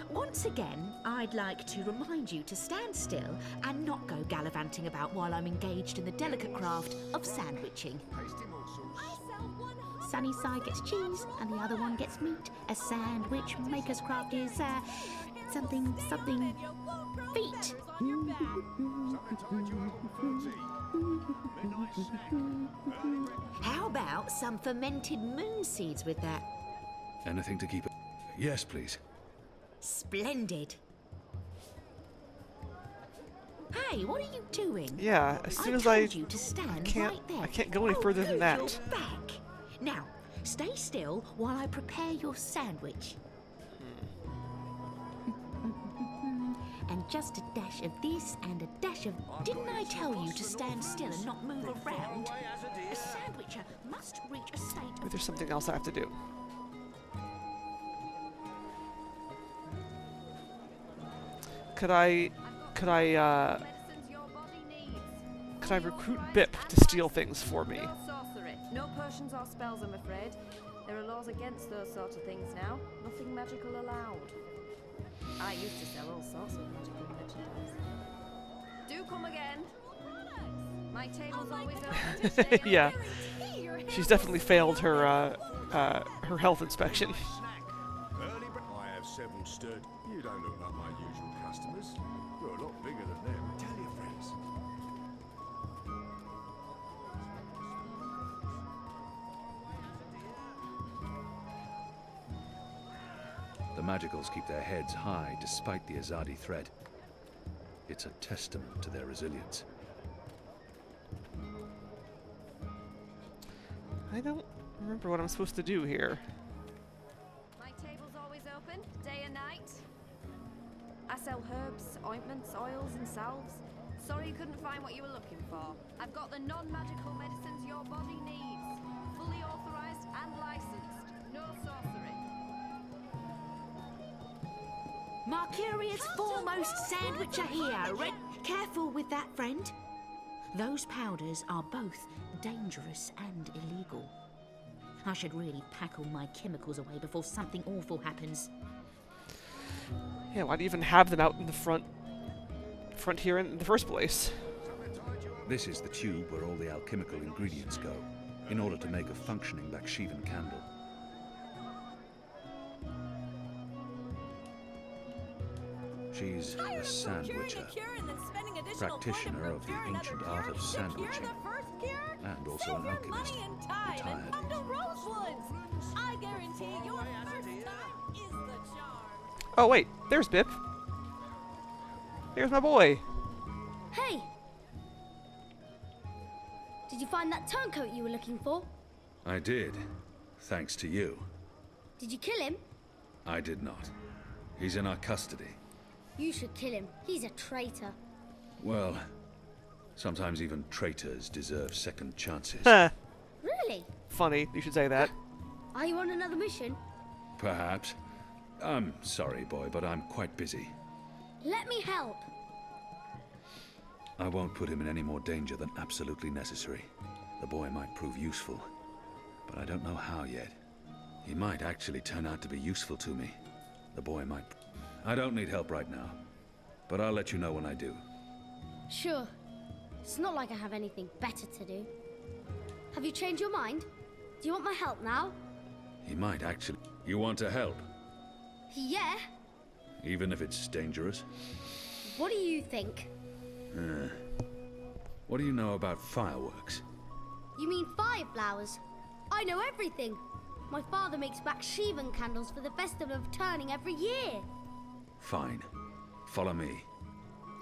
Once again, I'd like to remind you to stand still and not go gallivanting about while I'm engaged in the delicate craft of sandwiching. Sunny side gets cheese and the other one gets meat. A sandwich maker's craft is something feet. How about some fermented moon seeds with that? Anything to keep it? Yes, please. Splendid. Hey, what are you doing? Yeah, as soon as told you to stand right there. I can't go any further than that. You're back. Now, stay still while I prepare your sandwich. And just a dash of this and a dash of... Didn't I tell you to stand still and not move around? A sandwicher must reach a state Maybe of... there's something else I have to do. Could I recruit Bip to steal things for me? No sorcery, no potions or spells, I'm afraid. There are laws against those sort of things now. Nothing magical allowed. I used to sell all sorts of magical merchandise. Do come again. My table's always open to stay. Yeah, she's definitely failed her her health inspection. I have 7 stood. You don't look like my usual customers. You're a lot bigger than them. Tell your friends. The Magicals keep their heads high despite the Azadi threat. It's a testament to their resilience. I don't remember what I'm supposed to do here. My table's always open, day and night. I sell herbs, ointments, oils, and salves. Sorry you couldn't find what you were looking for. I've got the non-magical medicines your body needs. Fully authorized and licensed. No sorcery. Mercurius foremost sandwicher here. Careful with that, friend. Those powders are both dangerous and illegal. I should really pack all my chemicals away before something awful happens. Yeah, why do you even have them out in the front here in the first place? This is the tube where all the alchemical ingredients go, in order to make a functioning Bakshivan candle. She's a sandwicher, practitioner of the ancient art of sandwiching, and also an alchemist, retired. I guarantee your first time is the charm. Oh wait, there's Bip. There's my boy. Hey! Did you find that turncoat you were looking for? I did, thanks to you. Did you kill him? I did not. He's in our custody. You should kill him. He's a traitor. Well, sometimes even traitors deserve second chances. Really? Funny, you should say that. Are you on another mission? Perhaps. I'm sorry, boy, but I'm quite busy. Let me help. I won't put him in any more danger than absolutely necessary. The boy might prove useful. but I don't know how yet. He might actually turn out to be useful to me. The boy might... I don't need help right now, but I'll let you know when I do. Sure. It's not like I have anything better to do. Have you changed your mind? Do you want my help now? He might actually... You want to help? Yeah. Even if it's dangerous? What do you think? What do you know about fireworks? You mean fireflowers? I know everything. My father makes Bakshivan candles for the Festival of Turning every year. Fine. Follow me.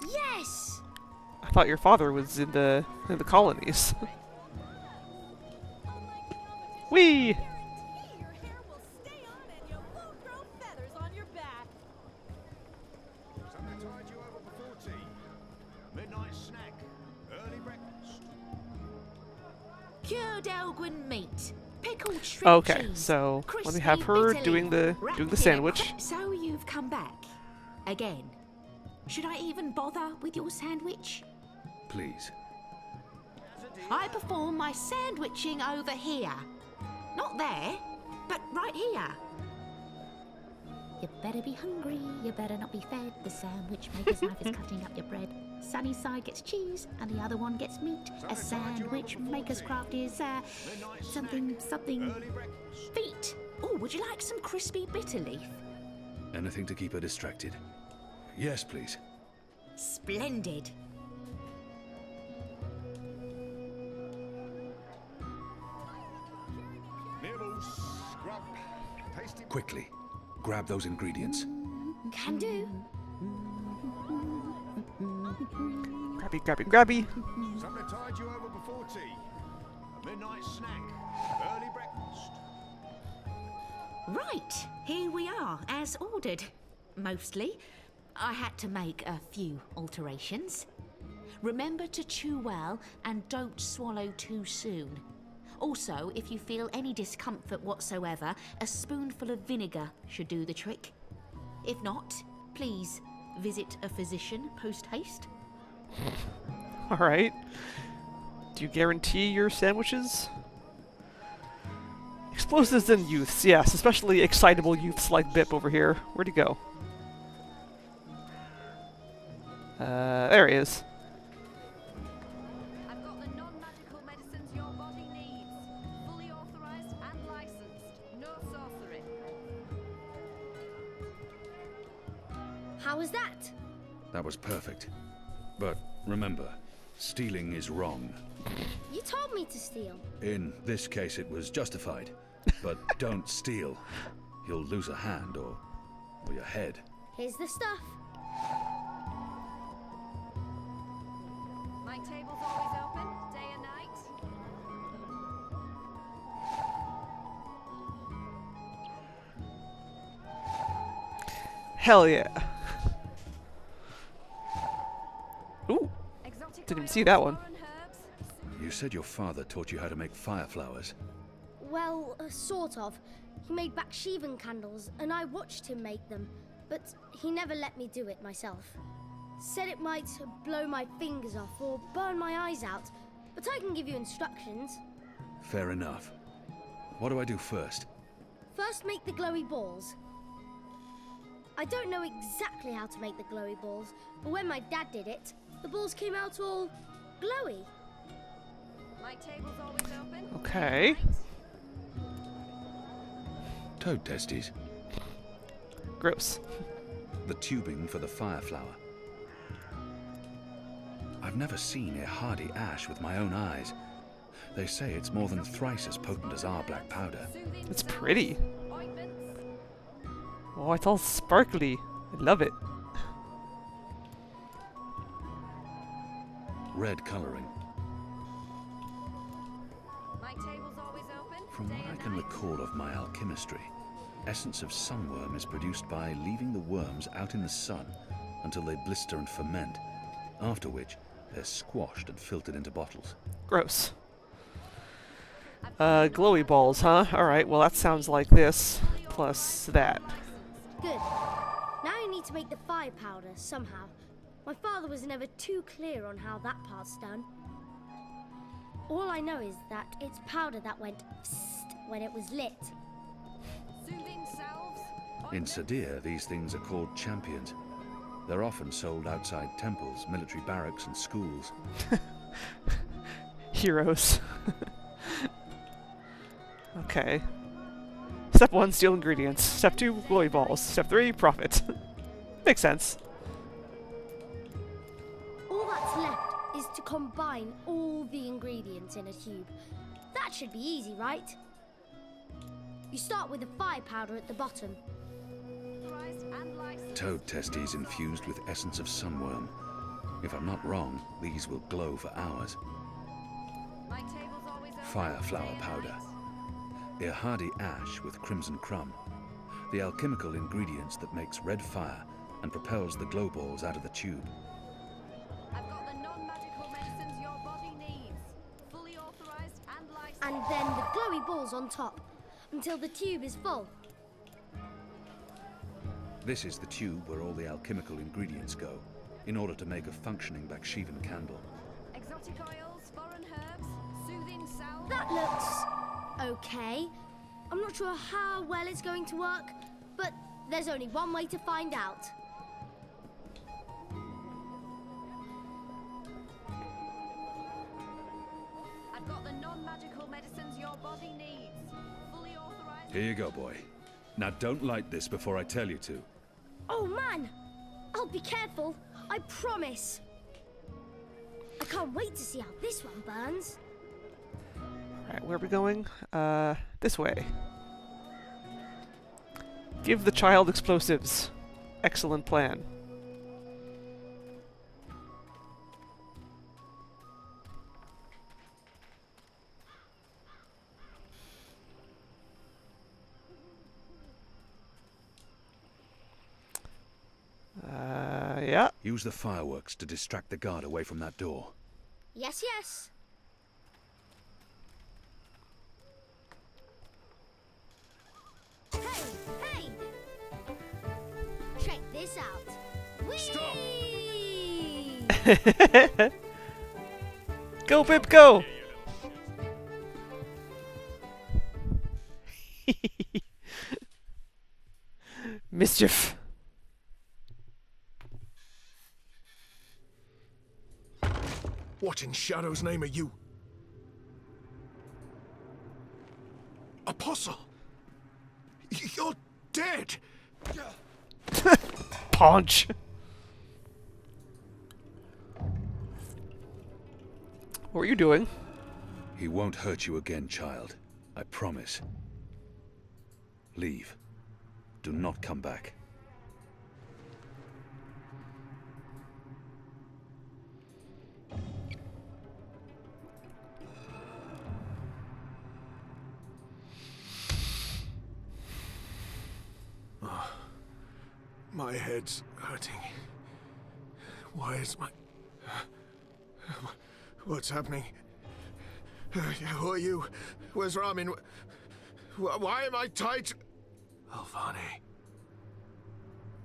Yes! I thought your father was in the colonies. Whee! Something to tide you over before tea. A midnight snack. Early breakfast. Cured Elgin meat, pickled shrimp Okay, cheese, so let me crispy have her bitter doing leaf, the wrapped in a sandwich. So you've come back again. Should I even bother with your sandwich? Please. I perform my sandwiching over here. Not there, but right here. You better be hungry, you better not be fed. The sandwich maker's knife is cutting up your bread. Sunny side gets cheese, and the other one gets meat. A sandwich maker's craft is, something... feet. Oh, would you like some crispy bitter leaf? Anything to keep her distracted? Yes, please. Splendid. Nibbles, scrub, tasty. Quickly, grab those ingredients. Can do. Grabby, grabby, grabby. Something to tide you over before tea. A midnight snack. Early breakfast. Right, here we are, as ordered. Mostly. I had to make a few alterations. Remember to chew well and don't swallow too soon. Also, if you feel any discomfort whatsoever, a spoonful of vinegar should do the trick. If not, please visit a physician post-haste. Alright. Do you guarantee your sandwiches? Explosives and youths, yes, especially excitable youths like Bip over here. Where'd he go? There he is. I've got the non-magical medicines your body needs. Fully authorized and licensed. No sorcery. How was that? That was perfect. But remember, stealing is wrong. You told me to steal. In this case, it was justified. But don't steal. You'll lose a hand or your head. Here's the stuff. My table's always open, day and night. Hell yeah. Ooh. Didn't even see that one. You said your father taught you how to make fireflowers. Well, sort of. He made Bakshivan candles, and I watched him make them, but he never let me do it myself. Said it might blow my fingers off or burn my eyes out, but I can give you instructions. Fair enough. What do I do first? First, make the glowy balls. I don't know exactly how to make the glowy balls, but when my dad did it, the balls came out all glowy. My table's always open. Okay. Toad testes. Gross. The tubing for the fireflower. I've never seen a hardy ash with my own eyes. They say it's more than thrice as potent as our black powder. It's pretty. Oh, it's all sparkly. I love it. Red coloring. My table's always open. From what I can recall of my alchemistry, essence of sunworm is produced by leaving the worms out in the sun until they blister and ferment, after which they're squashed and filtered into bottles. Gross. Glowy balls, huh? Alright, well that sounds like this, plus that. Good. Now you need to make the fire powder somehow. My father was never too clear on how that part's done. All I know is that it's powder that went psst when it was lit. Soothing salves. In Sadir, these things are called champions. They're often sold outside temples, military barracks, and schools. Heroes. Okay. Step 1, steal ingredients. Step 2, glowy balls. Step 3, profit. Makes sense. All that's left is to combine all the ingredients in a tube. That should be easy, right? You start with the fire powder at the bottom. Toad testes infused with essence of sunworm. If I'm not wrong, these will glow for hours. Fire flower powder. A hardy ash with crimson crumb. The alchemical ingredients that makes red fire and propels the glow balls out of the tube. I've got the non-magical medicines your body needs. Fully authorized and licensed. And then the glowy balls on top, until the tube is full. This is the tube where all the alchemical ingredients go, in order to make a functioning Bakshivan candle. Exotic oils, foreign herbs, soothing salve. That looks okay. I'm not sure how well it's going to work, but there's only one way to find out. I've got the non-magical medicines your body needs. Fully authorized. Here you go, boy. Now don't light this before I tell you to. Oh man! I'll be careful, I promise. I can't wait to see how this one burns. Alright, where are we going? This way. Give the child explosives. Excellent plan. Yeah. Use the fireworks to distract the guard away from that door. Yes, yes. Hey, hey! Check this out. Whee! Go, Pip, go! Mischief. What in Shadow's name are you? Apostle! You're dead! Punch! What were you doing? He won't hurt you again, child. I promise. Leave. Do not come back. My head's hurting. Why is my... What's happening? Who are you? Where's Ramin? Why am I tied? Alvani.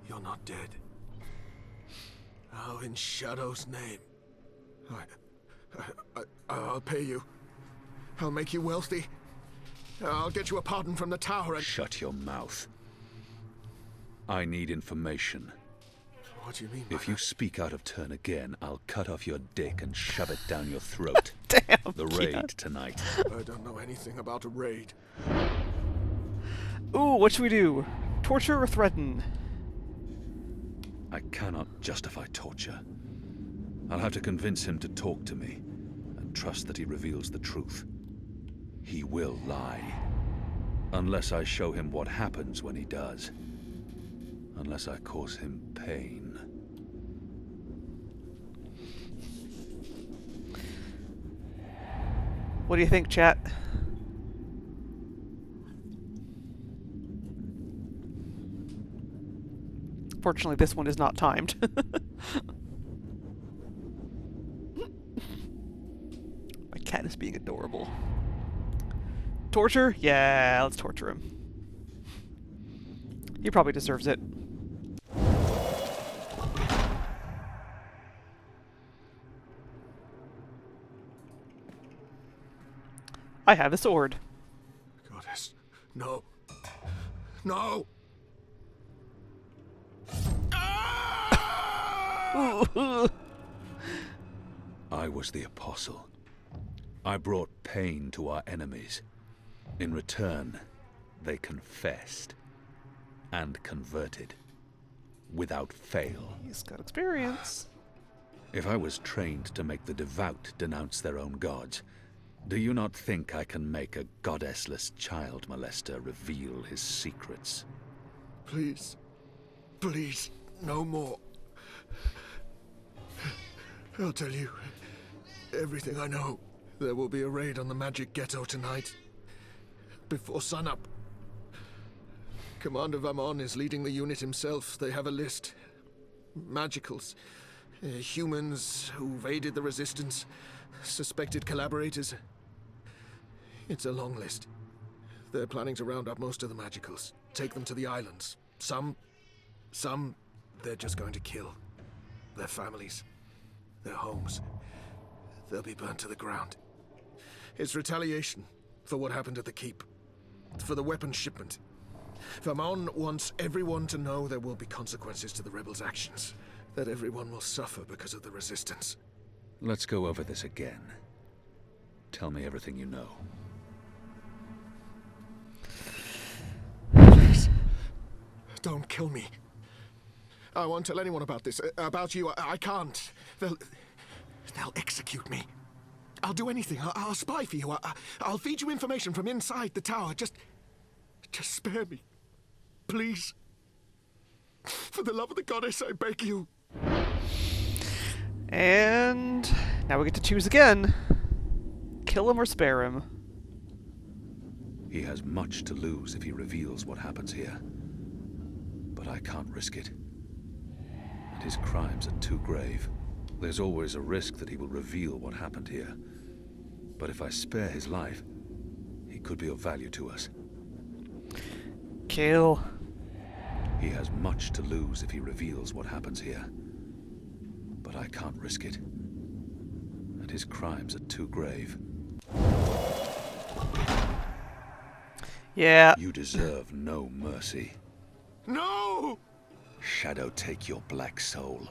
You're not dead. How in Shadow's name? I'll pay you. I'll make you wealthy. I'll get you a pardon from the tower and... Shut your mouth. I need information. What do you mean by If you speak out of turn again, I'll cut off your dick and shove it down your throat. Damn. The raid tonight. I don't know anything about a raid. Ooh, what should we do? Torture or threaten? I cannot justify torture. I'll have to convince him to talk to me, and trust that he reveals the truth. He will lie. Unless I show him what happens when he does. Unless I cause him pain. What do you think, chat? Fortunately, this one is not timed. My cat is being adorable. Torture? Yeah, let's torture him. He probably deserves it. I have a sword. Goddess. No. No! I was the apostle. I brought pain to our enemies. In return, they confessed and converted without fail. He's got experience. If I was trained to make the devout denounce their own gods, do you not think I can make a goddessless child molester reveal his secrets? Please. Please, no more. I'll tell you everything I know. There will be a raid on the Magic Ghetto tonight. Before sunup. Commander Vamon is leading the unit himself. They have a list. Magicals. Humans who've aided the Resistance. Suspected collaborators. It's a long list. They're planning to round up most of the Magicals. Take them to the islands. Some, they're just going to kill. Their families. Their homes. They'll be burnt to the ground. It's retaliation for what happened at the Keep. For the weapons shipment. Vamon wants everyone to know there will be consequences to the rebels' actions. That everyone will suffer because of the Resistance. Let's go over this again. Tell me everything you know. Please. Don't kill me. I won't tell anyone about this. About you, I can't. They'll execute me. I'll do anything. I'll spy for you. I'll feed you information from inside the tower. Just spare me. Please. For the love of the goddess, I beg you. And now we get to choose again. Kill him or spare him. He has much to lose if he reveals what happens here. But I can't risk it. And his crimes are too grave. There's always a risk that he will reveal what happened here. But if I spare his life, he could be of value to us. Kill. He has much to lose if he reveals what happens here. But I can't risk it. And his crimes are too grave. Yeah. You deserve no mercy. No! Shadow take your black soul.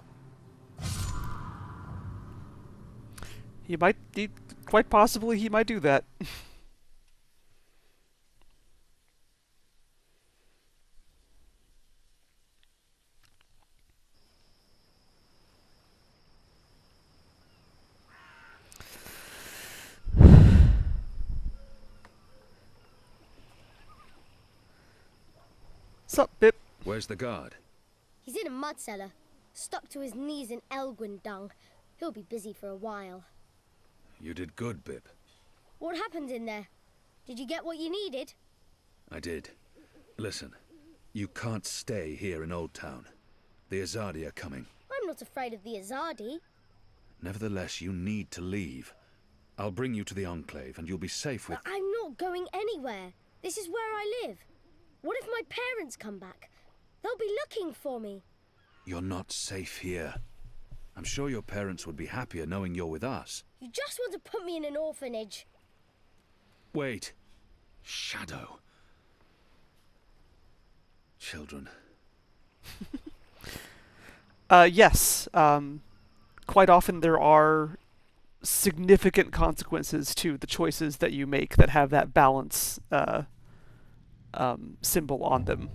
Quite possibly he might do that. Sup, Bip? Where's the guard? He's in a mud cellar, stuck to his knees in Elgwyn dung. He'll be busy for a while. You did good, Bip. What happened in there? Did you get what you needed? I did. Listen, you can't stay here in Old Town. The Azadi are coming. I'm not afraid of the Azadi. Nevertheless, you need to leave. I'll bring you to the Enclave, and you'll be safe with... But I'm not going anywhere. This is where I live. What if my parents come back? They'll be looking for me. You're not safe here. I'm sure your parents would be happier knowing you're with us. You just want to put me in an orphanage. Wait. Shadow. Children. Yes. Quite often there are significant consequences to the choices that you make that have that balance symbol on them.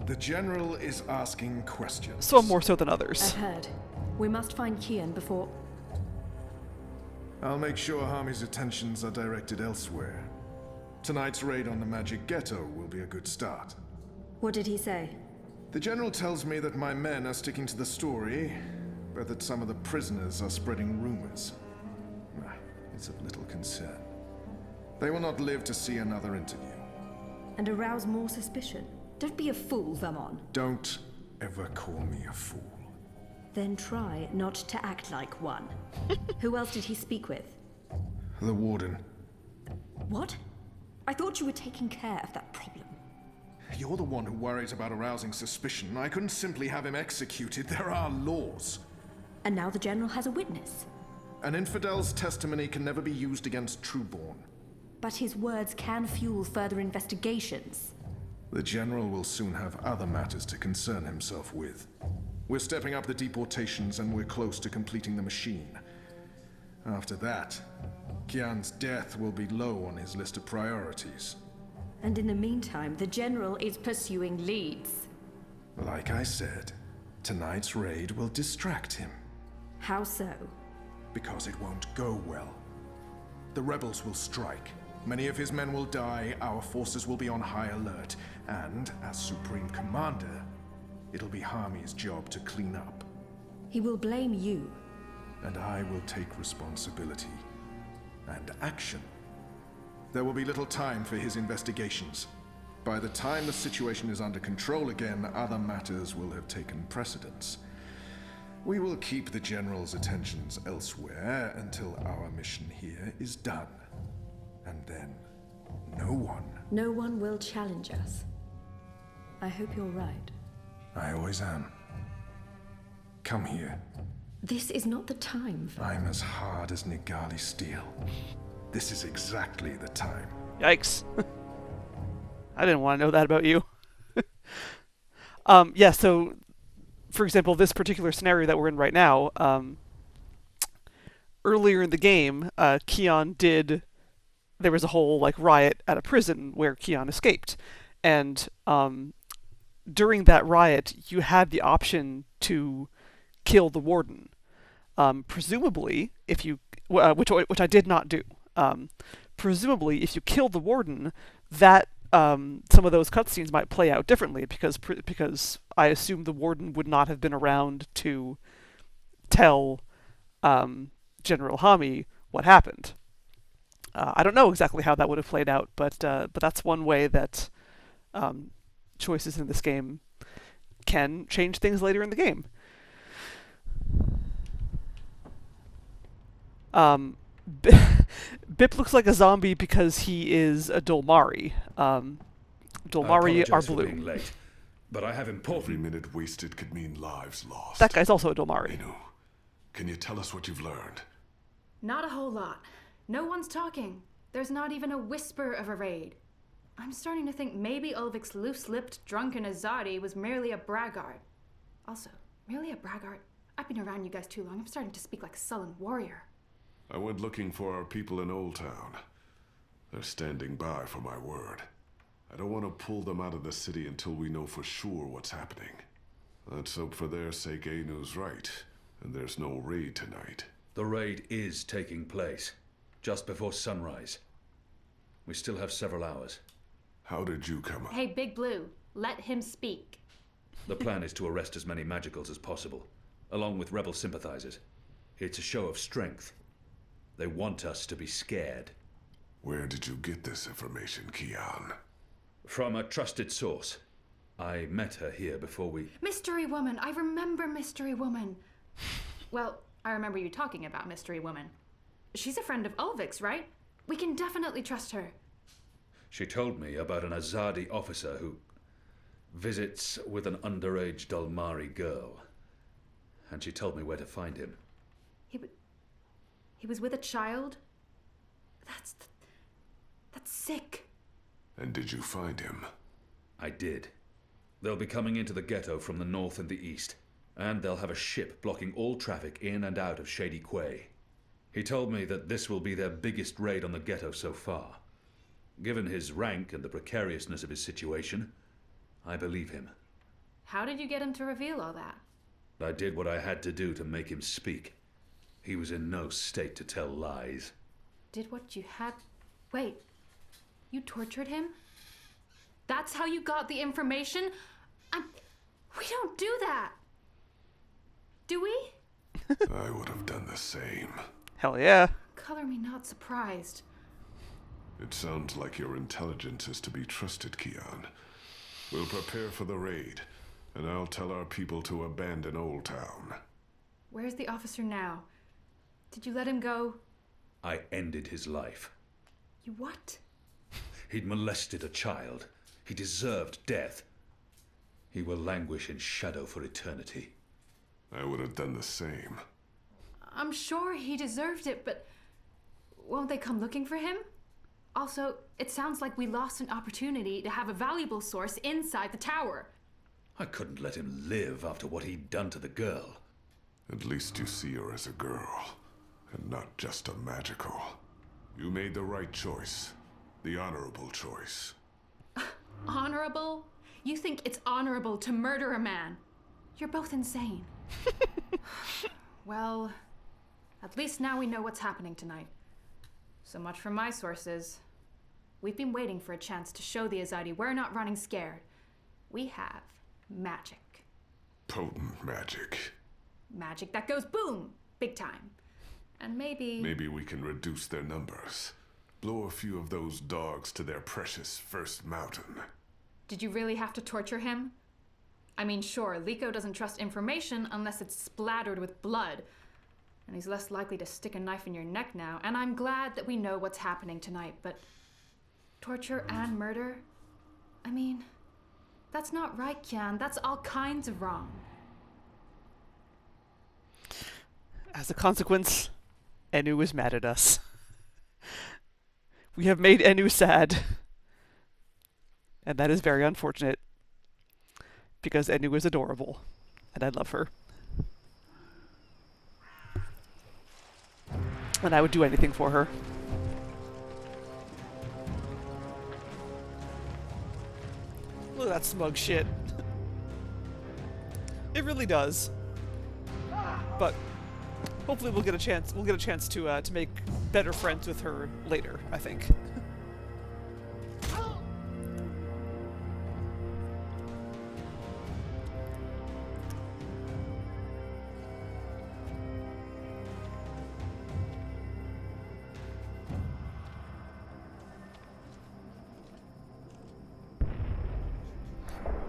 The General is asking questions. Some more so than others. I've heard. We must find Kian before... I'll make sure Harmy's attentions are directed elsewhere. Tonight's raid on the Magic Ghetto will be a good start. What did he say? The General tells me that my men are sticking to the story, but that some of the prisoners are spreading rumors. It's of little concern. They will not live to see another interview. And arouse more suspicion? Don't be a fool, Vamon. Don't ever call me a fool. Then try not to act like one. Who else did he speak with? The Warden. What? I thought you were taking care of that problem. You're the one who worries about arousing suspicion. I couldn't simply have him executed. There are laws. And now the General has a witness. An infidel's testimony can never be used against Trueborn. But his words can fuel further investigations. The General will soon have other matters to concern himself with. We're stepping up the deportations and we're close to completing the machine. After that, Kian's death will be low on his list of priorities. And in the meantime, the General is pursuing leads. Like I said, tonight's raid will distract him. How so? Because it won't go well. The rebels will strike. Many of his men will die, our forces will be on high alert, and, as Supreme Commander, it'll be Hami's job to clean up. He will blame you. And I will take responsibility. And action. There will be little time for his investigations. By the time the situation is under control again, other matters will have taken precedence. We will keep the General's attentions elsewhere until our mission here is done. And then, No one will challenge us. I hope you're right. I always am. Come here. This is not the time for... I'm as hard as Nigali steel. This is exactly the time. Yikes. I didn't want to know that about you. Yeah, so, for example, this particular scenario that we're in right now, earlier in the game, there was a whole, like, riot at a prison where Kian escaped. And during that riot, you had the option to kill the warden. Presumably, if you... which I did not do. Presumably, if you kill the warden, that some of those cutscenes might play out differently, because I assume the warden would not have been around to tell General Hami what happened. I don't know exactly how that would have played out, but that's one way that choices in this game can change things later in the game. Bip looks like a zombie because he is a Dolmari. Dolmari are blue. Being late, but I have important... Every minute wasted could mean lives lost. That guy's also a Dolmari. Inu, can you tell us what you've learned? Not a whole lot. No one's talking. There's not even a whisper of a raid. I'm starting to think maybe Ulvik's loose-lipped, drunken Azadi was merely a braggart. Also, merely a braggart? I've been around you guys too long. I'm starting to speak like a sullen warrior. I went looking for our people in Old Town. They're standing by for my word. I don't want to pull them out of the city until we know for sure what's happening. Let's hope for their sake Ainu's right, and there's no raid tonight. The raid is taking place, just before sunrise. We still have several hours. How did you come up? Hey, Big Blue, let him speak. The plan is to arrest as many magicals as possible, along with rebel sympathizers. It's a show of strength. They want us to be scared. Where did you get this information, Kian? From a trusted source. I met her here before we... Mystery Woman! I remember Mystery Woman! Well, I remember you talking about Mystery Woman. She's a friend of Ulvik's, right? We can definitely trust her. She told me about an Azadi officer who visits with an underage Dolmari girl. And she told me where to find him. He was with a child? That's sick. And did you find him? I did. They'll be coming into the ghetto from the north and the east, and they'll have a ship blocking all traffic in and out of Shady Quay. He told me that this will be their biggest raid on the ghetto so far. Given his rank and the precariousness of his situation, I believe him. How did you get him to reveal all that? I did what I had to do to make him speak. He was in no state to tell lies. Did what you had... Wait, you tortured him? That's how you got the information? We don't do that! Do we? I would have done the same. Hell yeah. Color me not surprised. It sounds like your intelligence is to be trusted, Kian. We'll prepare for the raid, and I'll tell our people to abandon Old Town. Where's the officer now? Did you let him go? I ended his life. You what? He'd molested a child. He deserved death. He will languish in shadow for eternity. I would have done the same. I'm sure he deserved it, but won't they come looking for him? Also, it sounds like we lost an opportunity to have a valuable source inside the tower. I couldn't let him live after what he'd done to the girl. At least you see her as a girl, and not just a magical. You made the right choice. The honorable choice. Honorable? You think it's honorable to murder a man? You're both insane. Well, at least now we know what's happening tonight. So much from my sources. We've been waiting for a chance to show the Azadi we're not running scared. We have magic. Potent magic. Magic that goes boom, big time. And maybe... Maybe we can reduce their numbers. Blow a few of those dogs to their precious first mountain. Did you really have to torture him? I mean, sure, Liko doesn't trust information unless it's splattered with blood. And he's less likely to stick a knife in your neck now, and I'm glad that we know what's happening tonight, but... torture and murder? I mean, that's not right, Kian. That's all kinds of wrong. As a consequence, Enu is mad at us. We have made Enu sad. And that is very unfortunate. Because Enu is adorable. And I love her. And I would do anything for her. Look at that smug shit. It really does. But hopefully we'll get a chance to make better friends with her later, I think.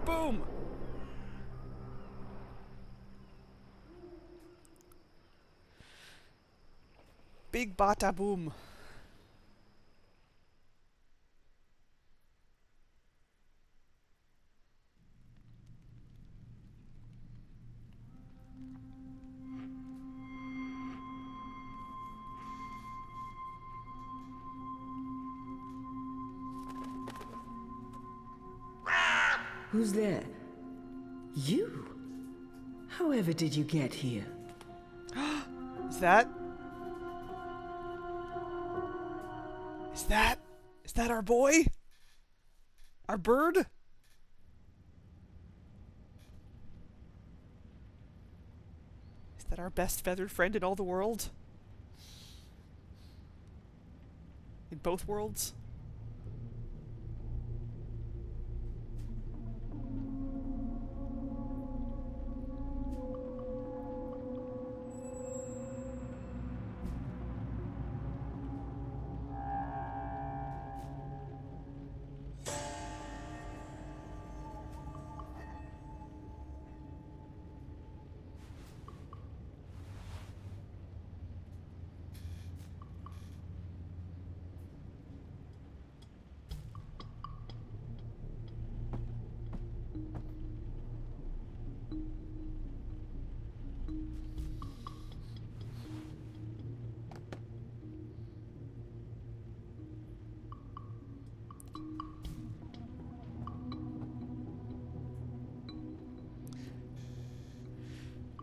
Boom! Big bata boom. Who's there? You? However did you get here? Is that our boy? Our bird? Is that our best feathered friend in all the world? In both worlds?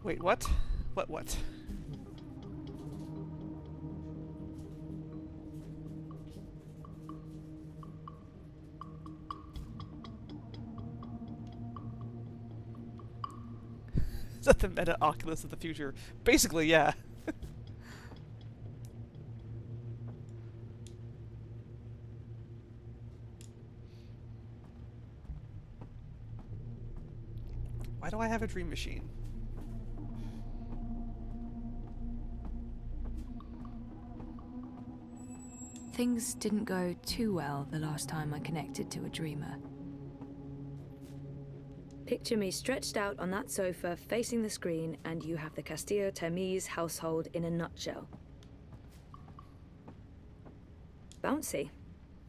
Wait, what? What? Is that the meta Oculus of the future? Basically, yeah. Why do I have a dream machine? Things didn't go too well the last time I connected to a dreamer. Picture me stretched out on that sofa facing the screen, and you have the Castillo Termes household in a nutshell. Bouncy.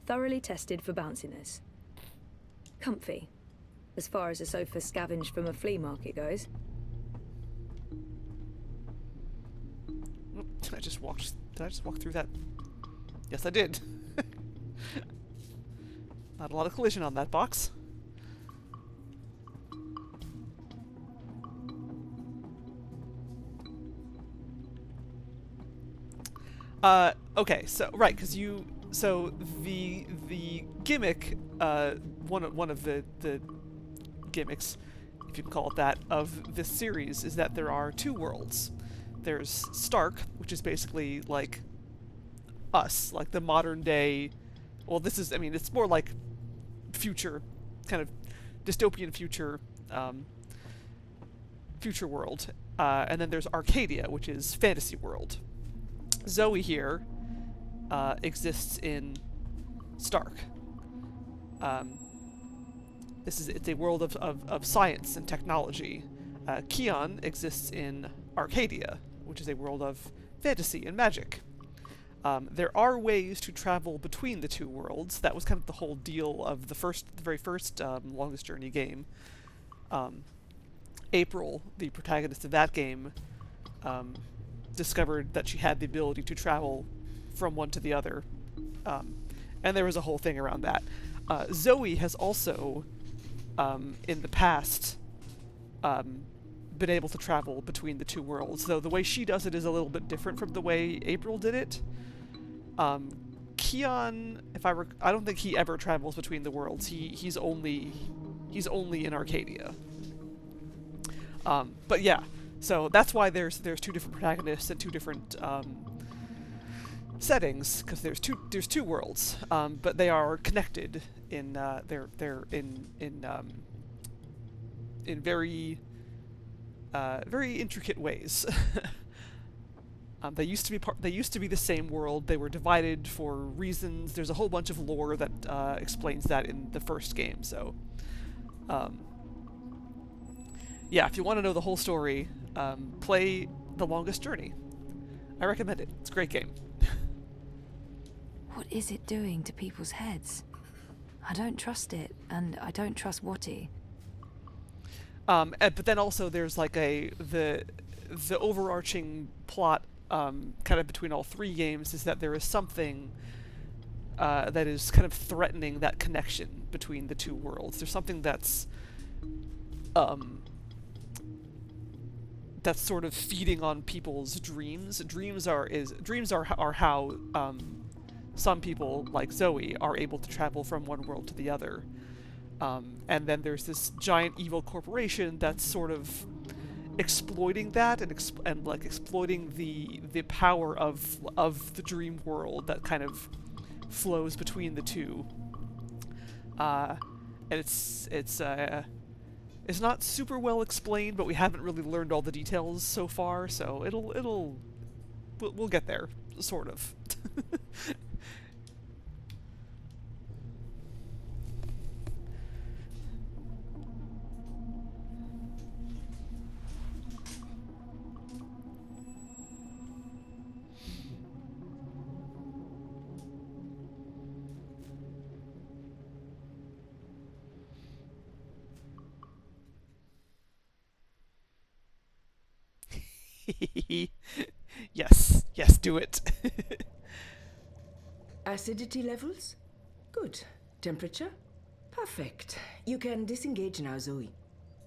Thoroughly tested for bounciness. Comfy. As far as a sofa scavenged from a flea market goes. Did I just walk through that? Yes, I did. Not a lot of collision on that box. Okay, so right, because the gimmick, one of the gimmicks, if you can call it that, of this series is that there are two worlds. There's Stark, which is basically like us, like the modern day. Well, this is, I mean, it's more like future, kind of dystopian future, future world. And then there's Arcadia, which is fantasy world. Zoe here exists in Stark. It's a world of science and technology. Keon exists in Arcadia, which is a world of fantasy and magic. There are ways to travel between the two worlds. That was kind of the whole deal of the very first Longest Journey game. April, the protagonist of that game, discovered that she had the ability to travel from one to the other, and there was a whole thing around that. Zoe has also, in the past, been able to travel between the two worlds, though the way she does it is a little bit different from the way April did it. Keon, I don't think he ever travels between the worlds. He's only in Arcadia. But yeah, so that's why there's two different protagonists and two different settings, because there's two worlds, but they are connected in they're in very intricate ways. They used to be the same world. They were divided for reasons. There's a whole bunch of lore that explains that in the first game. So, yeah, if you want to know the whole story, play The Longest Journey. I recommend it. It's a great game. What is it doing to people's heads? I don't trust it, and I don't trust Watty. But then also there's like the overarching plot, kind of between all three games, is that there is something that is kind of threatening that connection between the two worlds. There's something that's sort of feeding on people's dreams. Dreams are how some people, like Zoe, are able to travel from one world to the other. And then there's this giant evil corporation that's sort of exploiting that and exploiting the power of the dream world that kind of flows between the two. And it's not super well explained, but we haven't really learned all the details so far, so we'll get there, sort of. Yes, do it. Acidity levels? Good. Temperature? Perfect. You can disengage now, Zoe.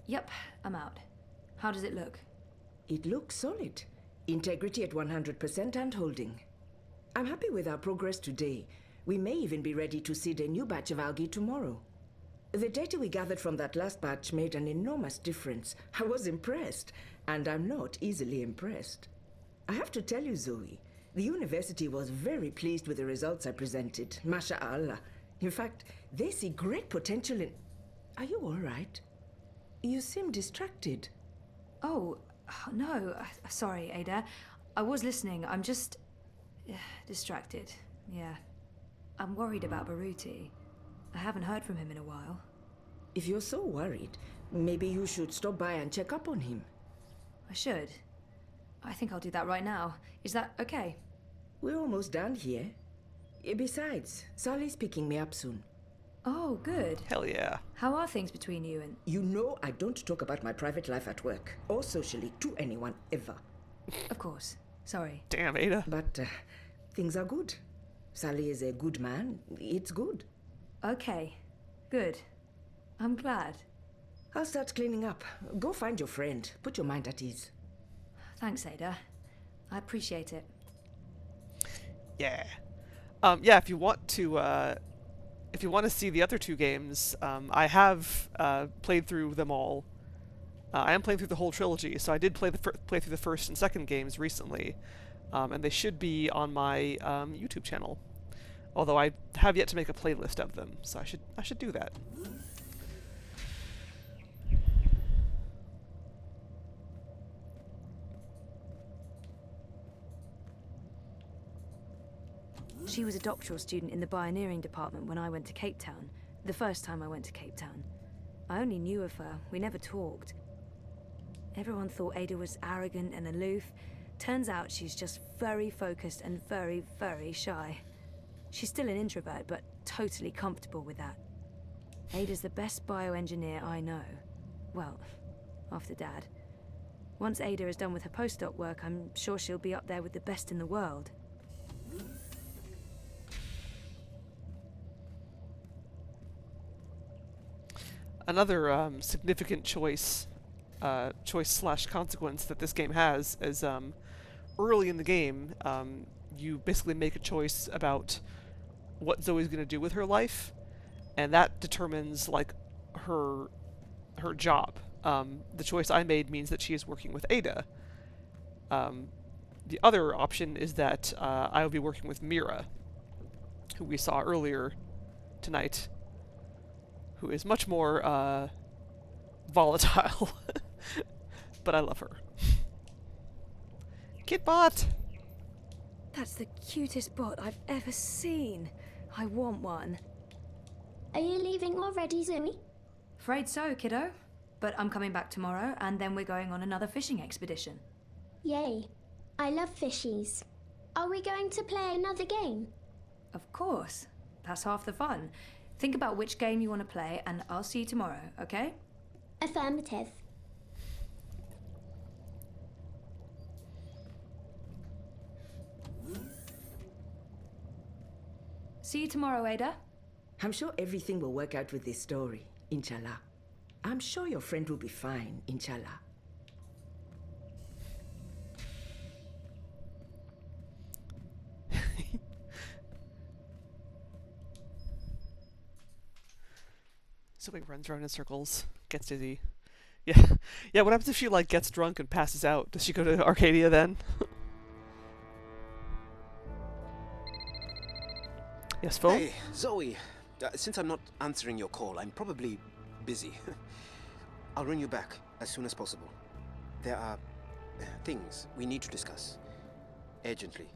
Yep, I'm out. How does it look? It looks solid. Integrity at 100% and holding. I'm happy with our progress today. We may even be ready to seed a new batch of algae tomorrow. The data we gathered from that last batch made an enormous difference. I was impressed, and I'm not easily impressed. I have to tell you, Zoe, the university was very pleased with the results I presented. Masha'Allah. In fact, they see great potential in... Are you all right? You seem distracted. Oh, no. Sorry, Ada. I was listening. I'm just... distracted. Yeah. I'm worried about Baruti. I haven't heard from him in a while. If you're so worried, maybe you should stop by and check up on him. I should. I think I'll do that right now. Is that okay? We're almost done here. Besides, Sally's picking me up soon. Oh, good. Hell yeah. How are things between you and... You know I don't talk about my private life at work, or socially, to anyone, ever. Of course. Sorry. Damn, Ada. But things are good. Sally is a good man. It's good. Okay. Good. I'm glad. I'll start cleaning up. Go find your friend. Put your mind at ease. Thanks, Ada. I appreciate it. Yeah. Yeah, if you want to see the other two games, I have played through them all. I am playing through the whole trilogy, so I did play through the first and second games recently, and they should be on my YouTube channel. Although I have yet to make a playlist of them, so I should do that. She was a doctoral student in the bioneering department when I went to Cape Town. The first time I went to Cape Town. I only knew of her. We never talked. Everyone thought Ada was arrogant and aloof. Turns out she's just very focused and very, very shy. She's still an introvert, but totally comfortable with that. Ada's the best bioengineer I know. Well, after Dad. Once Ada is done with her postdoc work, I'm sure she'll be up there with the best in the world. Another significant choice slash consequence that this game has is early in the game, you basically make a choice about what Zoe's going to do with her life, and that determines like her job. The choice I made means that she is working with Ada. The other option is that I will be working with Mira, who we saw earlier tonight, who is much more volatile, but I love her. Kitbot! That's the cutest bot I've ever seen. I want one. Are you leaving already, Zoe? Afraid so, kiddo. But I'm coming back tomorrow, and then we're going on another fishing expedition. Yay. I love fishies. Are we going to play another game? Of course. That's half the fun. Think about which game you want to play, and I'll see you tomorrow, okay? Affirmative. See you tomorrow, Ada. I'm sure everything will work out with this story, inshallah. I'm sure your friend will be fine, inshallah. Zoe runs around in circles, gets dizzy. Yeah, yeah. What happens if she like gets drunk and passes out? Does she go to Arcadia then? Yes, phone? Hey, Zoe. Since I'm not answering your call, I'm probably busy. I'll ring you back as soon as possible. There are things we need to discuss. Urgently.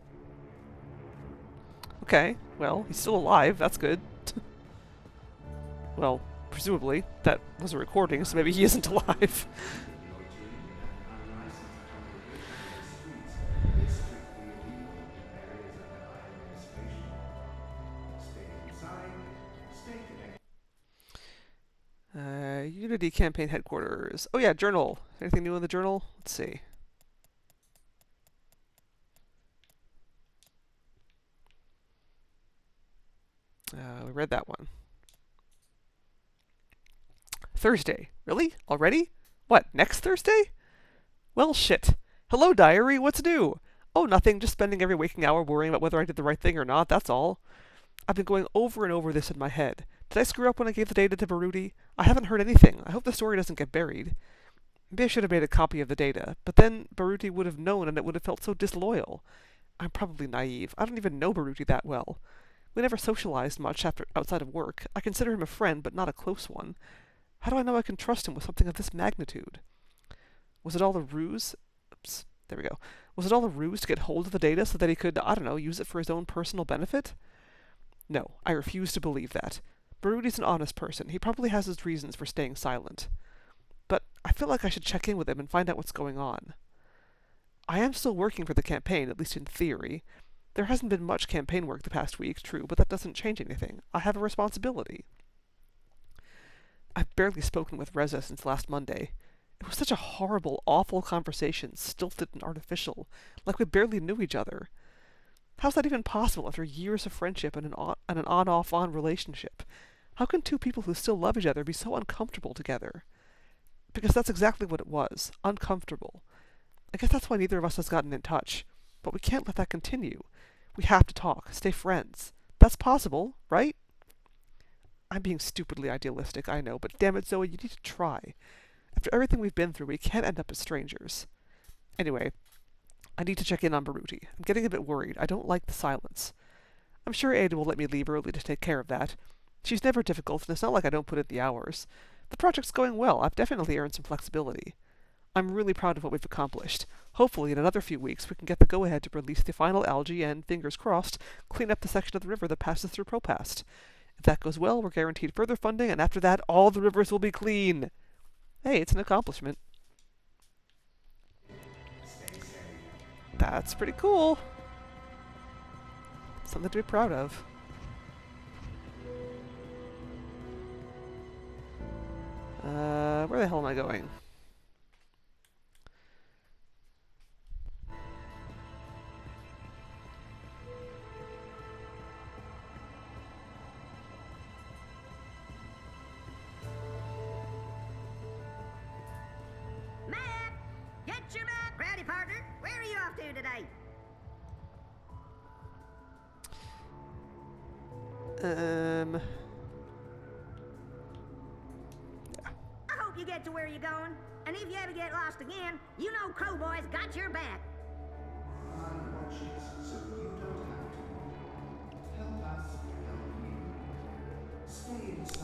Okay, well, he's still alive. That's good. Well, presumably, that was a recording, so maybe he isn't alive. Unity campaign headquarters. Oh yeah, journal. Anything new in the journal? Let's see. We read that one. Thursday. Really? Already? What, next Thursday? Well, shit. Hello, diary. What's new? Oh, nothing. Just spending every waking hour worrying about whether I did the right thing or not, that's all. I've been going over and over this in my head. Did I screw up when I gave the data to Baruti? I haven't heard anything. I hope the story doesn't get buried. Maybe I should have made a copy of the data, but then Baruti would have known and it would have felt so disloyal. I'm probably naive. I don't even know Baruti that well. We never socialized much outside of work. I consider him a friend, but not a close one. How do I know I can trust him with something of this magnitude? Was it all a ruse? Oops, there we go. Was it all a ruse to get hold of the data so that he could, I don't know, use it for his own personal benefit? No, I refuse to believe that. Baruti's an honest person. He probably has his reasons for staying silent. But I feel like I should check in with him and find out what's going on. I am still working for the campaign, at least in theory. There hasn't been much campaign work the past week, true, but that doesn't change anything. I have a responsibility. I've barely spoken with Reza since last Monday. It was such a horrible, awful conversation, stilted and artificial, like we barely knew each other. How's that even possible after years of friendship and an on-off-on relationship? How can two people who still love each other be so uncomfortable together? Because that's exactly what it was. Uncomfortable. I guess that's why neither of us has gotten in touch. But we can't let that continue. We have to talk. Stay friends. That's possible, right? I'm being stupidly idealistic, I know, but damn it, Zoe, you need to try. After everything we've been through, we can't end up as strangers. Anyway, I need to check in on Baruti. I'm getting a bit worried. I don't like the silence. I'm sure Ada will let me leave early to take care of that. She's never difficult, and it's not like I don't put in the hours. The project's going well. I've definitely earned some flexibility. I'm really proud of what we've accomplished. Hopefully, in another few weeks, we can get the go-ahead to release the final algae and, fingers crossed, clean up the section of the river that passes through Propast. If that goes well, we're guaranteed further funding, and after that, all the rivers will be clean. Hey, it's an accomplishment. That's pretty cool. Something to be proud of. Where the hell am I going? Get your back ready, partner. Where are you off to today? I hope you get to where you're going. And if you ever get lost again, you know Crowboy's got your back.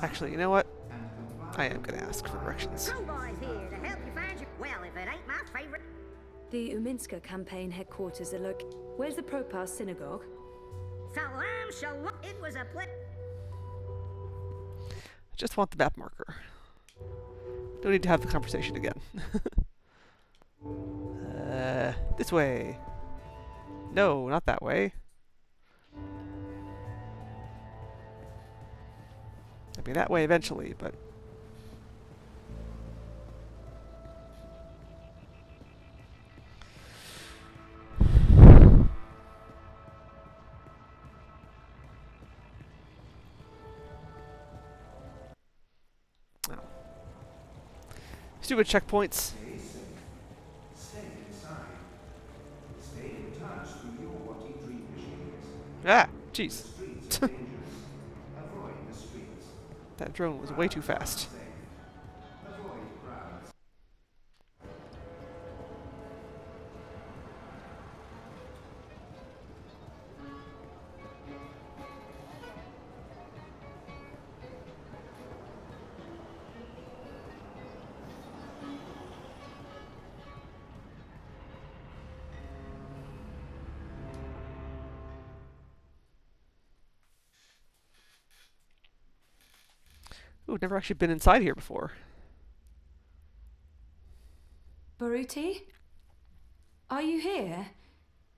Actually, you know what? I am going to ask for directions. Crowboy's here to help you find your... Well, if it ain't my favorite... The Uminska campaign headquarters are located... Where's the Propast synagogue? Salam shalom. It was a place... I just want the map marker. Don't need to have the conversation again. This way. No, not that way. I mean, that way eventually, but... Stupid checkpoints. Ah, jeez. That drone was way too fast. Ooh, never actually been inside here before. Baruti? Are you here?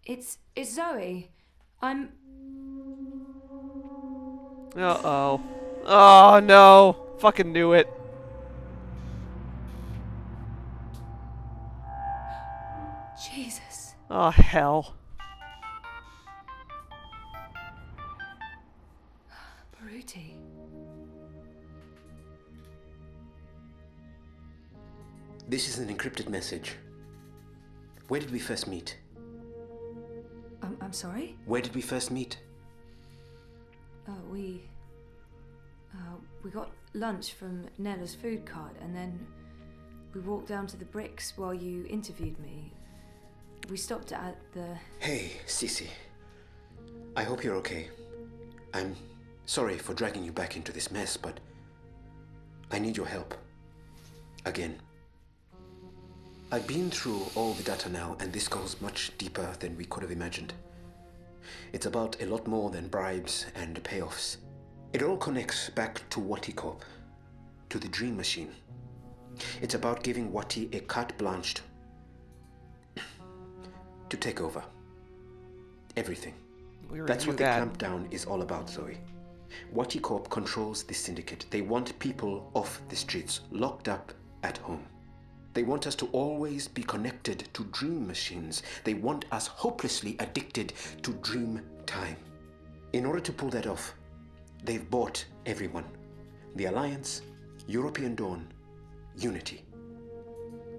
It's Zoe. I'm... Uh-oh. Oh, no. Fucking knew it. Jesus. Oh, hell. Baruti. This is an encrypted message. Where did we first meet? I'm sorry? Where did we first meet? We got lunch from Nella's food cart, and then we walked down to the bricks while you interviewed me. We stopped at the... Hey, Sissy. I hope you're okay. I'm sorry for dragging you back into this mess, but I need your help. Again. I've been through all the data now, and this goes much deeper than we could have imagined. It's about a lot more than bribes and payoffs. It all connects back to Wati Corp, to the Dream Machine. It's about giving Wati a carte blanche to take over. Everything. That's what the clampdown is all about, Zoe. Wati Corp controls the syndicate. They want people off the streets, locked up at home. They want us to always be connected to dream machines. They want us hopelessly addicted to dream time. In order to pull that off, they've bought everyone. The Alliance, European Dawn, Unity.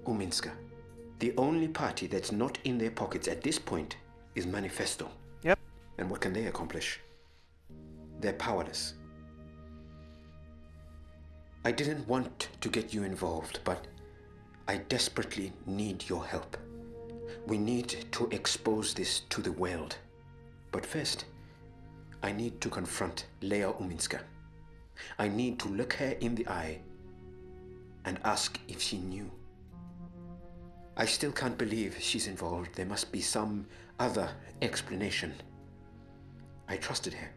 Uminska. The only party that's not in their pockets at this point is Manifesto. Yep. And what can they accomplish? They're powerless. I didn't want to get you involved, but I desperately need your help. We need to expose this to the world. But first, I need to confront Leia Uminska. I need to look her in the eye and ask if she knew. I still can't believe she's involved. There must be some other explanation. I trusted her.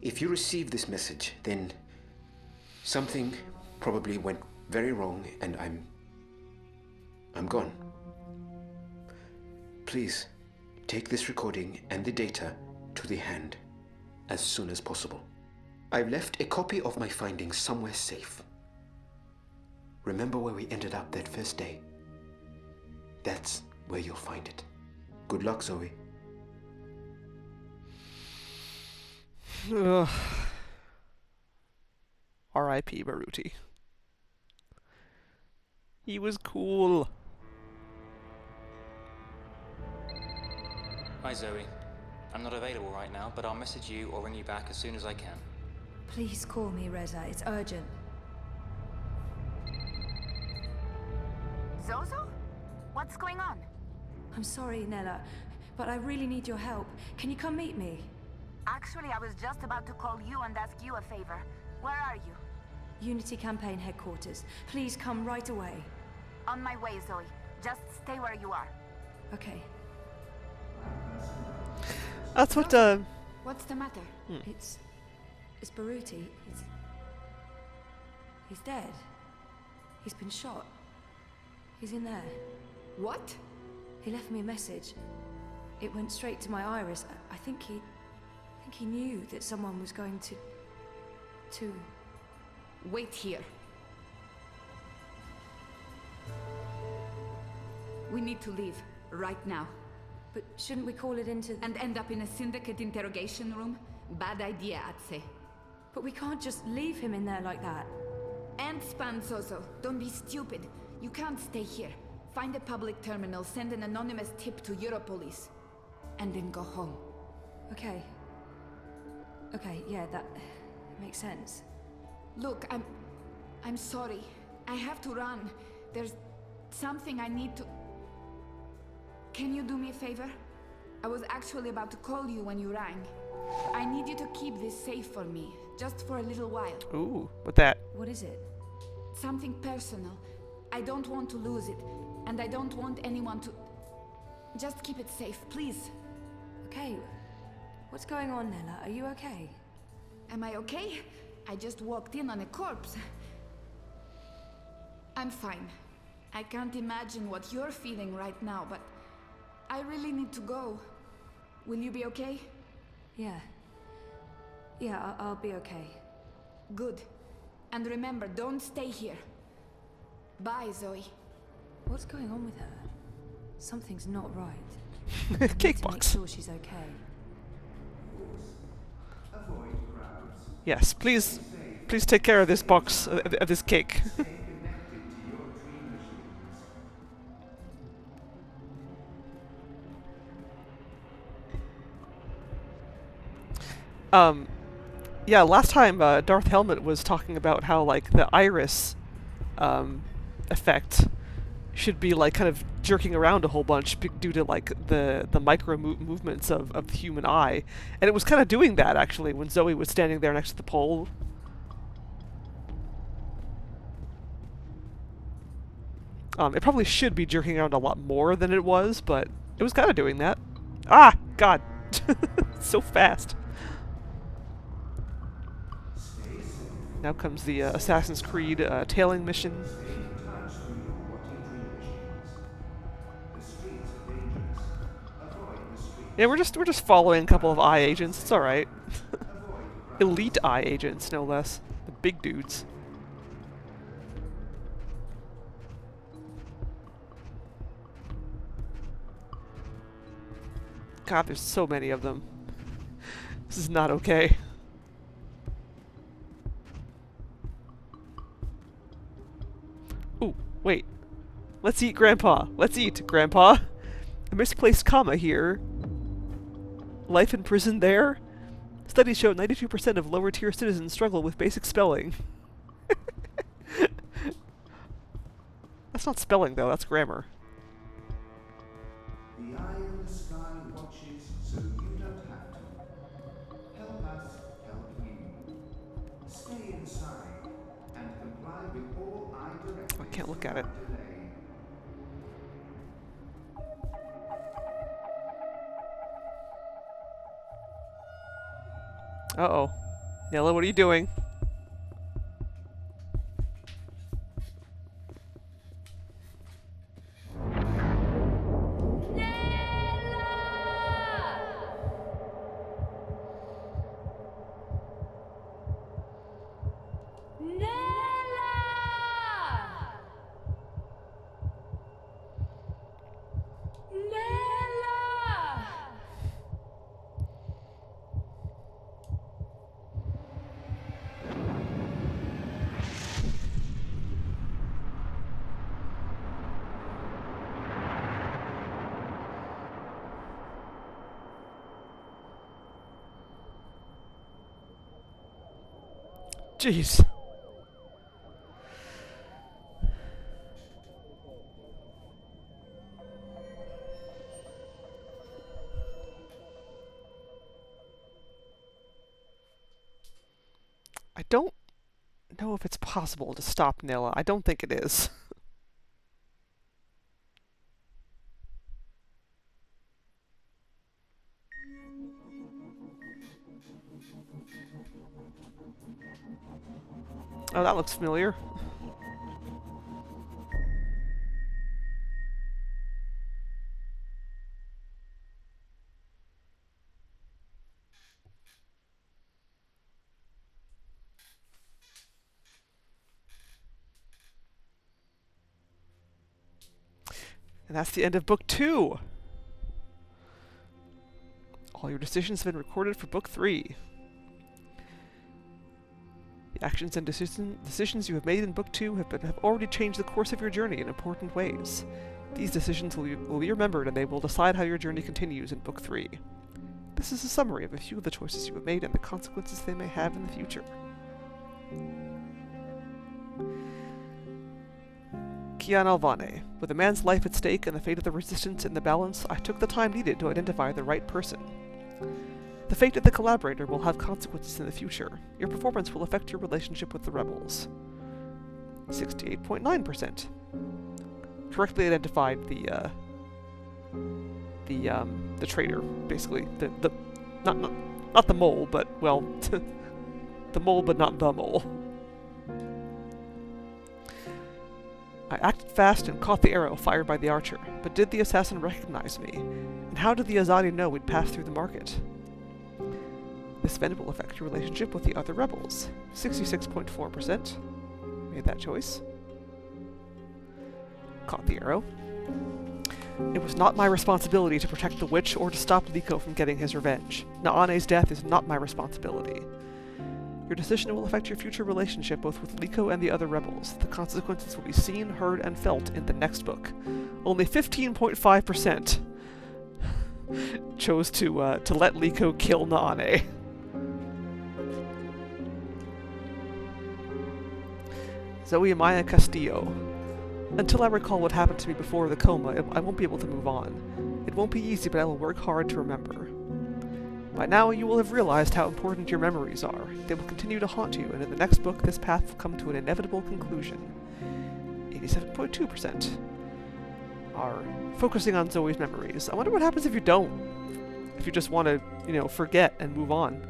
If you receive this message, then something probably went very wrong and I'm gone. Please, take this recording and the data to the hand as soon as possible. I've left a copy of my findings somewhere safe. Remember where we ended up that first day? That's where you'll find it. Good luck, Zoe. Ugh. R.I.P. Baruti. He was cool. Hi Zoe. I'm not available right now, but I'll message you or ring you back as soon as I can. Please call me, Reza. It's urgent. Zozo? What's going on? I'm sorry, Nella, but I really need your help. Can you come meet me? Actually, I was just about to call you and ask you a favor. Where are you? Unity Campaign Headquarters. Please come right away. On my way, Zoe. Just stay where you are. Okay. That's what, What's the matter? It's Baruti. He's dead. He's been shot. He's in there. What? He left me a message. It went straight to my iris. I think he knew that someone was going to... Wait here. We need to leave, right now. But shouldn't we call it into... And end up in a syndicate interrogation room? Bad idea, I'd say. But we can't just leave him in there like that. And span, Zozo. Don't be stupid. You can't stay here. Find a public terminal, send an anonymous tip to Europolice. And then go home. Okay. Okay, yeah, that makes sense. Look, I'm sorry. I have to run. There's something I need to... Can you do me a favor? I was actually about to call you when you rang. I need you to keep this safe for me, just for a little while. Ooh, what that? What is it? Something personal. I don't want to lose it, and I don't want anyone to... Just keep it safe, please. Okay. What's going on, Nella? Are you okay? Am I okay? I just walked in on a corpse. I'm fine. I can't imagine what you're feeling right now, but I really need to go. Will you be okay? Yeah. Yeah, I'll be okay. Good. And remember, don't stay here. Bye, Zoe. What's going on with her? Something's not right. Cake to box. Make sure she's okay. Yes, please take care of this box, of this cake. Yeah, last time Darth Helmet was talking about how like the iris effect should be like kind of jerking around a whole bunch due to like the micro movements of the human eye, and it was kind of doing that actually when Zoe was standing there next to the pole. It probably should be jerking around a lot more than it was, but it was kind of doing that. Ah, God, so fast. Now comes the Assassin's Creed tailing mission. Yeah, we're just following a couple of eye agents. It's all right. Elite eye agents, no less. The big dudes. God, there's so many of them. This is not okay. Let's eat, Grandpa. Let's eat, Grandpa. A misplaced comma here. Life in prison there? Studies show 92% of lower-tier citizens struggle with basic spelling. That's not spelling, though. That's grammar. The eye in the sky watches so you don't have to. Help us help you. Stay inside and comply with all eye directives. I can't look at it. Uh-oh. Nella, what are you doing? Jeez. I don't know if it's possible to stop Nilla. I don't think it is. Oh, that looks familiar. And that's the end of Book 2. All your decisions have been recorded for Book 3. The actions and decisions you have made in Book 2 have already changed the course of your journey in important ways. These decisions will be remembered, and they will decide how your journey continues in Book 3. This is a summary of a few of the choices you have made and the consequences they may have in the future. Kian Alvane. With a man's life at stake and the fate of the Resistance in the balance, I took the time needed to identify the right person. The fate of the collaborator will have consequences in the future. Your performance will affect your relationship with the rebels. 68.9%. Correctly identified the traitor, basically. Not the mole, but, well, the mole, but not the mole. I acted fast and caught the arrow fired by the archer, but did the assassin recognize me? And how did the Azadi know we'd passed through the market? This event will affect your relationship with the other rebels. 66.4% made that choice. Caught the arrow. It was not my responsibility to protect the witch or to stop Liko from getting his revenge. Naane's death is not my responsibility. Your decision will affect your future relationship both with Liko and the other rebels. The consequences will be seen, heard, and felt in the next book. Only 15.5% chose to let Liko kill Naane. Zoe Maya Castillo. Until I recall what happened to me before the coma, I won't be able to move on. It won't be easy, but I will work hard to remember. By now, you will have realized how important your memories are. They will continue to haunt you, and in the next book, this path will come to an inevitable conclusion. 87.2% are focusing on Zoe's memories. I wonder what happens if you don't. If you just want to, forget and move on.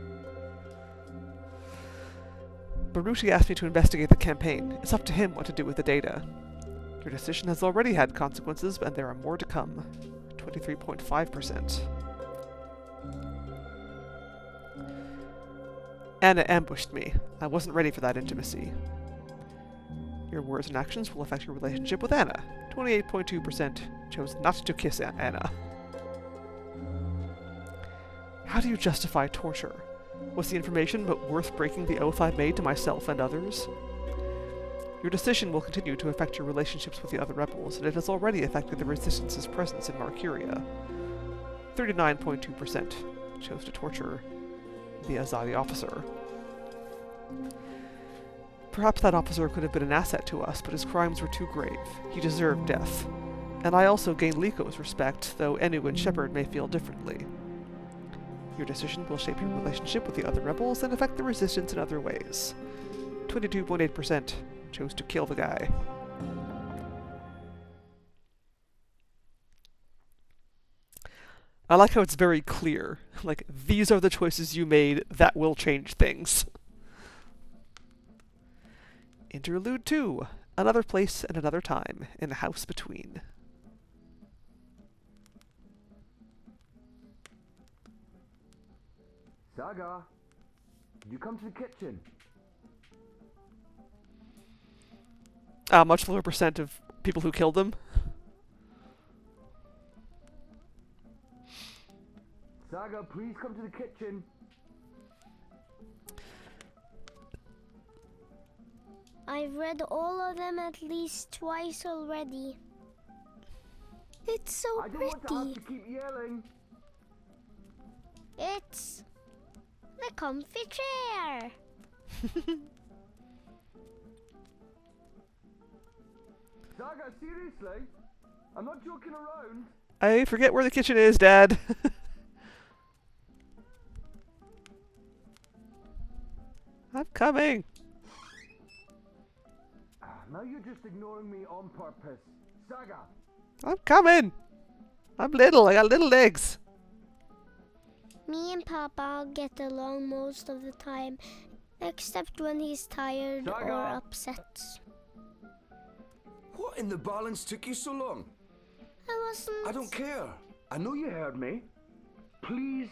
Baruti asked me to investigate the campaign. It's up to him what to do with the data. Your decision has already had consequences, and there are more to come. 23.5%. Anna ambushed me. I wasn't ready for that intimacy. Your words and actions will affect your relationship with Anna. 28.2% chose not to kiss Anna. How do you justify torture? Was the information but worth breaking the oath I made to myself and others? Your decision will continue to affect your relationships with the other rebels, and it has already affected the Resistance's presence in Marcuria. 39.2% chose to torture the Azadi officer. Perhaps that officer could have been an asset to us, but his crimes were too grave. He deserved death. And I also gained Liko's respect, though Enu and Shepard may feel differently. Your decision will shape your relationship with the other rebels and affect the Resistance in other ways. 22.8% chose to kill the guy. I like how it's very clear. Like, these are the choices you made that will change things. Interlude 2. Another place and another time, in the house between. Saga, did you come to the kitchen? Much lower percent of people who killed him. Saga, please come to the kitchen. I've read all of them at least twice already. It's so I don't pretty. want to have to keep yelling. It's the comfy chair. Saga, seriously? I'm not joking around. I forget where the kitchen is, Dad. I'm coming. Now you're just ignoring me on purpose. Saga! I'm coming. I'm little. I got little legs. Me and Papa get along most of the time, except when he's tired Saga! or upset. What in the balance took you so long? I wasn't... I don't care. I know you heard me. Please,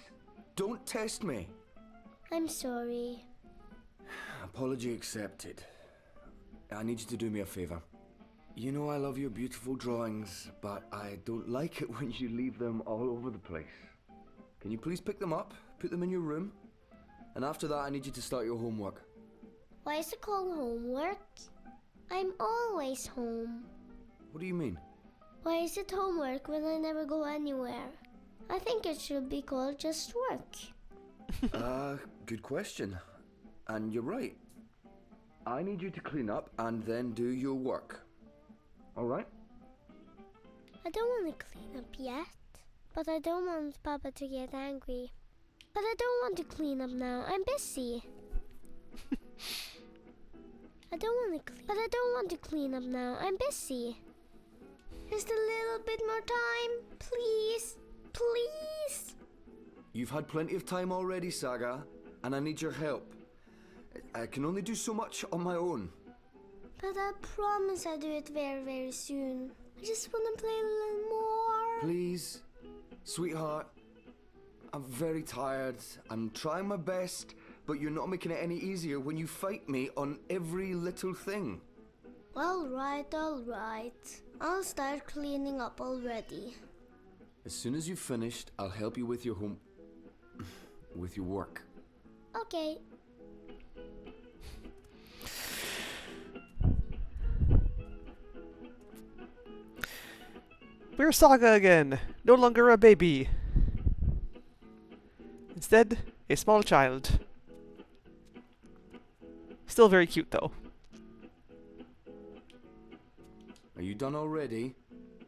don't test me. I'm sorry. Apology accepted. I need you to do me a favor. You know I love your beautiful drawings, but I don't like it when you leave them all over the place. Can you please pick them up, put them in your room? And after that, I need you to start your homework. Why is it called homework? I'm always home. What do you mean? Why is it homework when I never go anywhere? I think it should be called just work. Good question. And you're right. I need you to clean up and then do your work. Alright? I don't want to clean up yet. But I don't want Papa to get angry. But I don't want to clean up now. I'm busy. I don't want to clean up now. I'm busy. Just a little bit more time, please. Please. You've had plenty of time already, Saga, and I need your help. I can only do so much on my own. But I promise I'll do it very, very soon. I just want to play a little more. Please, sweetheart. I'm very tired. I'm trying my best, but you're not making it any easier when you fight me on every little thing. All right. I'll start cleaning up already. As soon as you've finished, I'll help you with your with your work. Okay. We're Saga again, no longer a baby. Instead, a small child. Still very cute, though. Are you done already?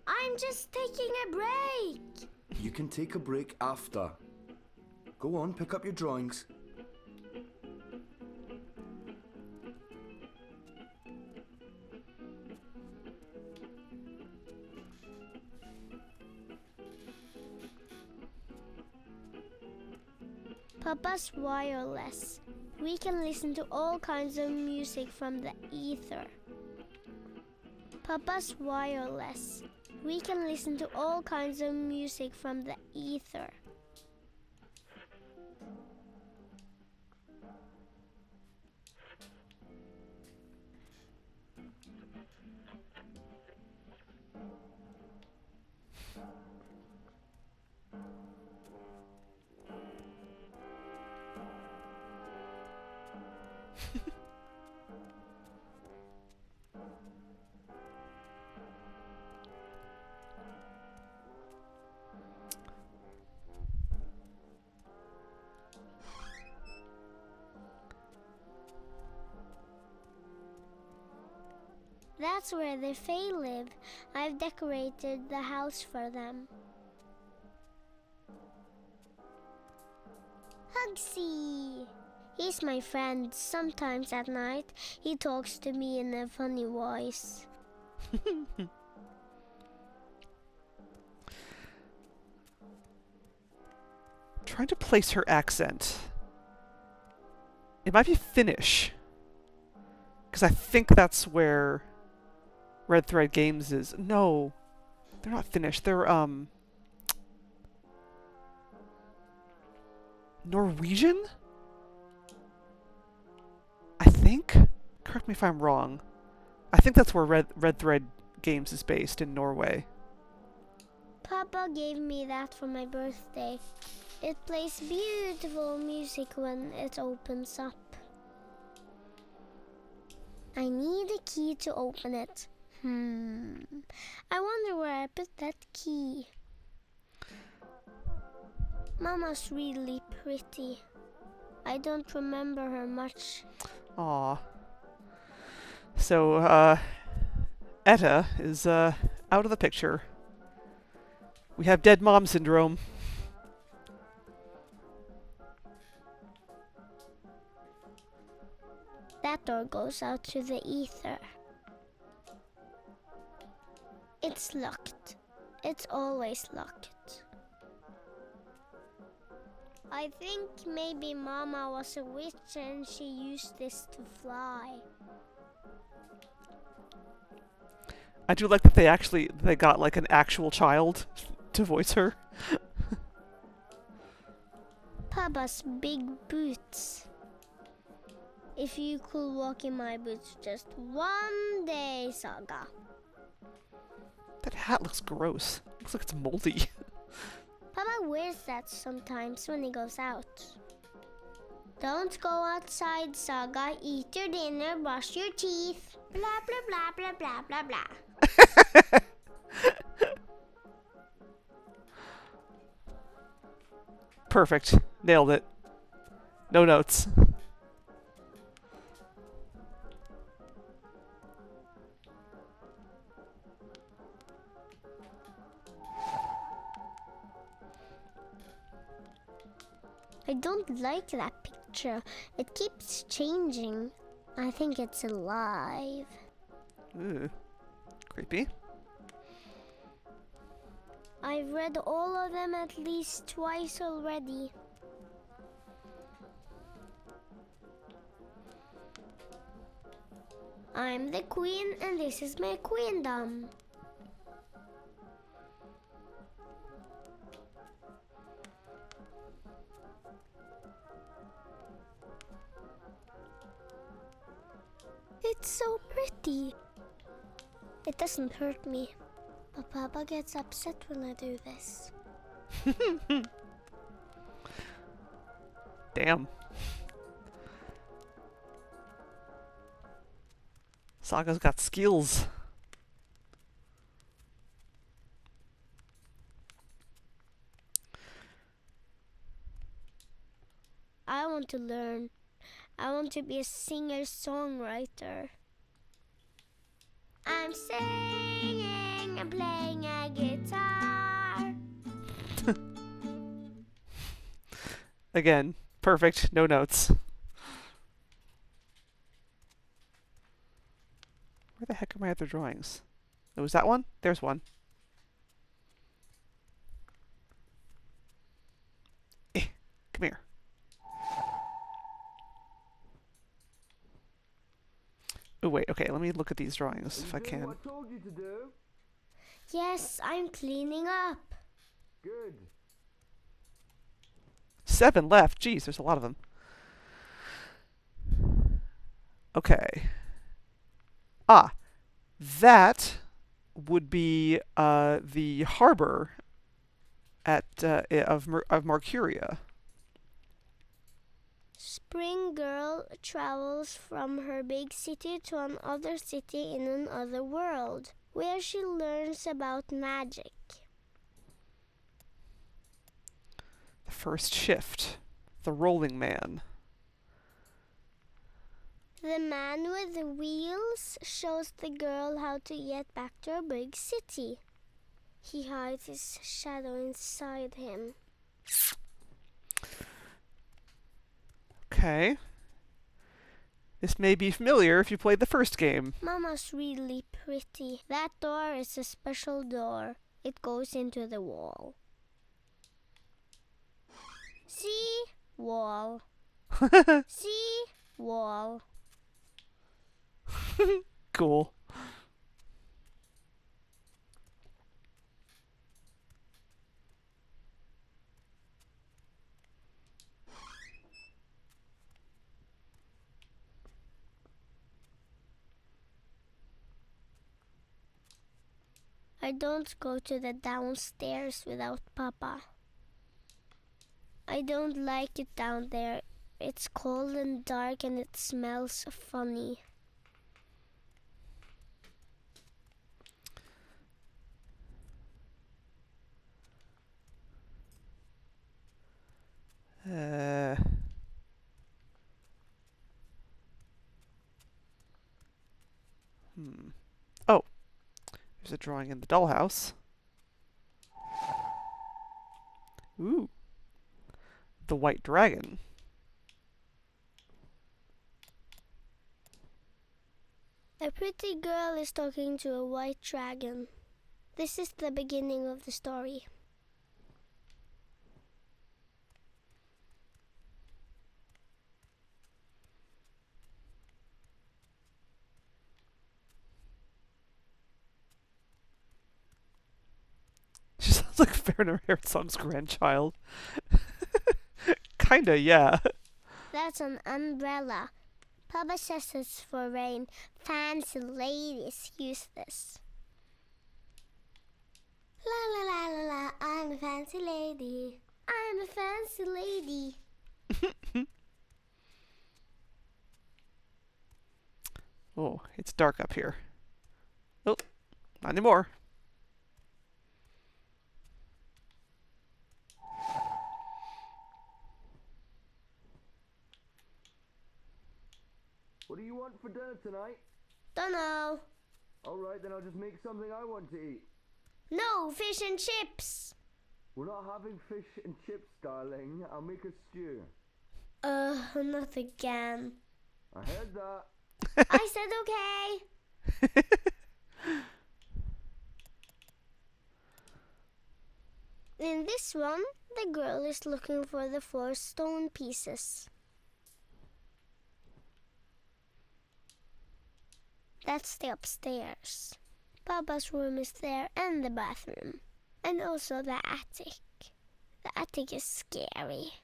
I'm just taking a break. You can take a break after. Go on, pick up your drawings. Papa's wireless. We can listen to all kinds of music from the ether. Papa's wireless. We can listen to all kinds of music from the ether. That's where the Fae live. I've decorated the house for them. Hugsy! He's my friend. Sometimes at night, he talks to me in a funny voice. Trying to place her accent. It might be Finnish. Because I think that's where Red Thread Games is. No, they're not Finnish. They're, Norwegian? I think? Correct me if I'm wrong. I think that's where Red Thread Games is based, in Norway. Papa gave me that for my birthday. It plays beautiful music when it opens up. I need a key to open it. I wonder where I put that key. Mama's really pretty. I don't remember her much. Aw. So, Etta is, out of the picture. We have dead mom syndrome. That door goes out to the ether. It's locked. It's always locked. I think maybe Mama was a witch and she used this to fly. I do like that they got like an actual child to voice her. Papa's big boots. If you could walk in my boots just one day, Saga. That hat looks gross. Looks like it's moldy. Papa wears that sometimes when he goes out. Don't go outside, Saga. Eat your dinner, brush your teeth. Blah, blah, blah, blah, blah, blah, blah. Perfect. Nailed it. No notes. I don't like that picture. It keeps changing. I think it's alive. Ooh. Creepy. I've read all of them at least twice already. I'm the queen and this is my queendom. It's so pretty. It doesn't hurt me, but Papa gets upset when I do this. Damn. Saga's got skills. I want to learn. I want to be a singer-songwriter. I'm singing and playing a guitar. Again, perfect. No notes. Where the heck are my other drawings? Oh, is that one? There's one. Come here. Oh, wait. Okay, let me look at these drawings if I can. What I told you to do? Yes, I'm cleaning up. Good. 7 left. Jeez, there's a lot of them. Okay. Ah, that would be the harbor at of Mercuria. Spring Girl travels from her big city to another city in another world, where she learns about magic. The first shift. The Rolling Man. The man with the wheels shows the girl how to get back to a big city. He hides his shadow inside him. Okay. This may be familiar if you played the first game. Mama's really pretty. That door is a special door. It goes into the wall. See? Wall. See? Wall. Cool. I don't go to the downstairs without Papa. I don't like it down there. It's cold and dark and it smells funny. Oh, there's a drawing in the dollhouse. Ooh. The white dragon. A pretty girl is talking to a white dragon. This is the beginning of the story. She sounds like Werner Herzog's grandchild. Kinda, yeah. That's an umbrella. Papa says it's for rain. Fancy ladies use this. La la la la la, I'm a fancy lady. I'm a fancy lady. Oh, it's dark up here. Oh, not anymore. What do you want for dinner tonight? Dunno. Alright, then I'll just make something I want to eat. No, fish and chips. We're not having fish and chips, darling. I'll make a stew. Not again. I heard that. I said okay. In this one, the girl is looking for the 4 stone pieces. That's the upstairs. Papa's room is there and the bathroom. And also the attic. The attic is scary.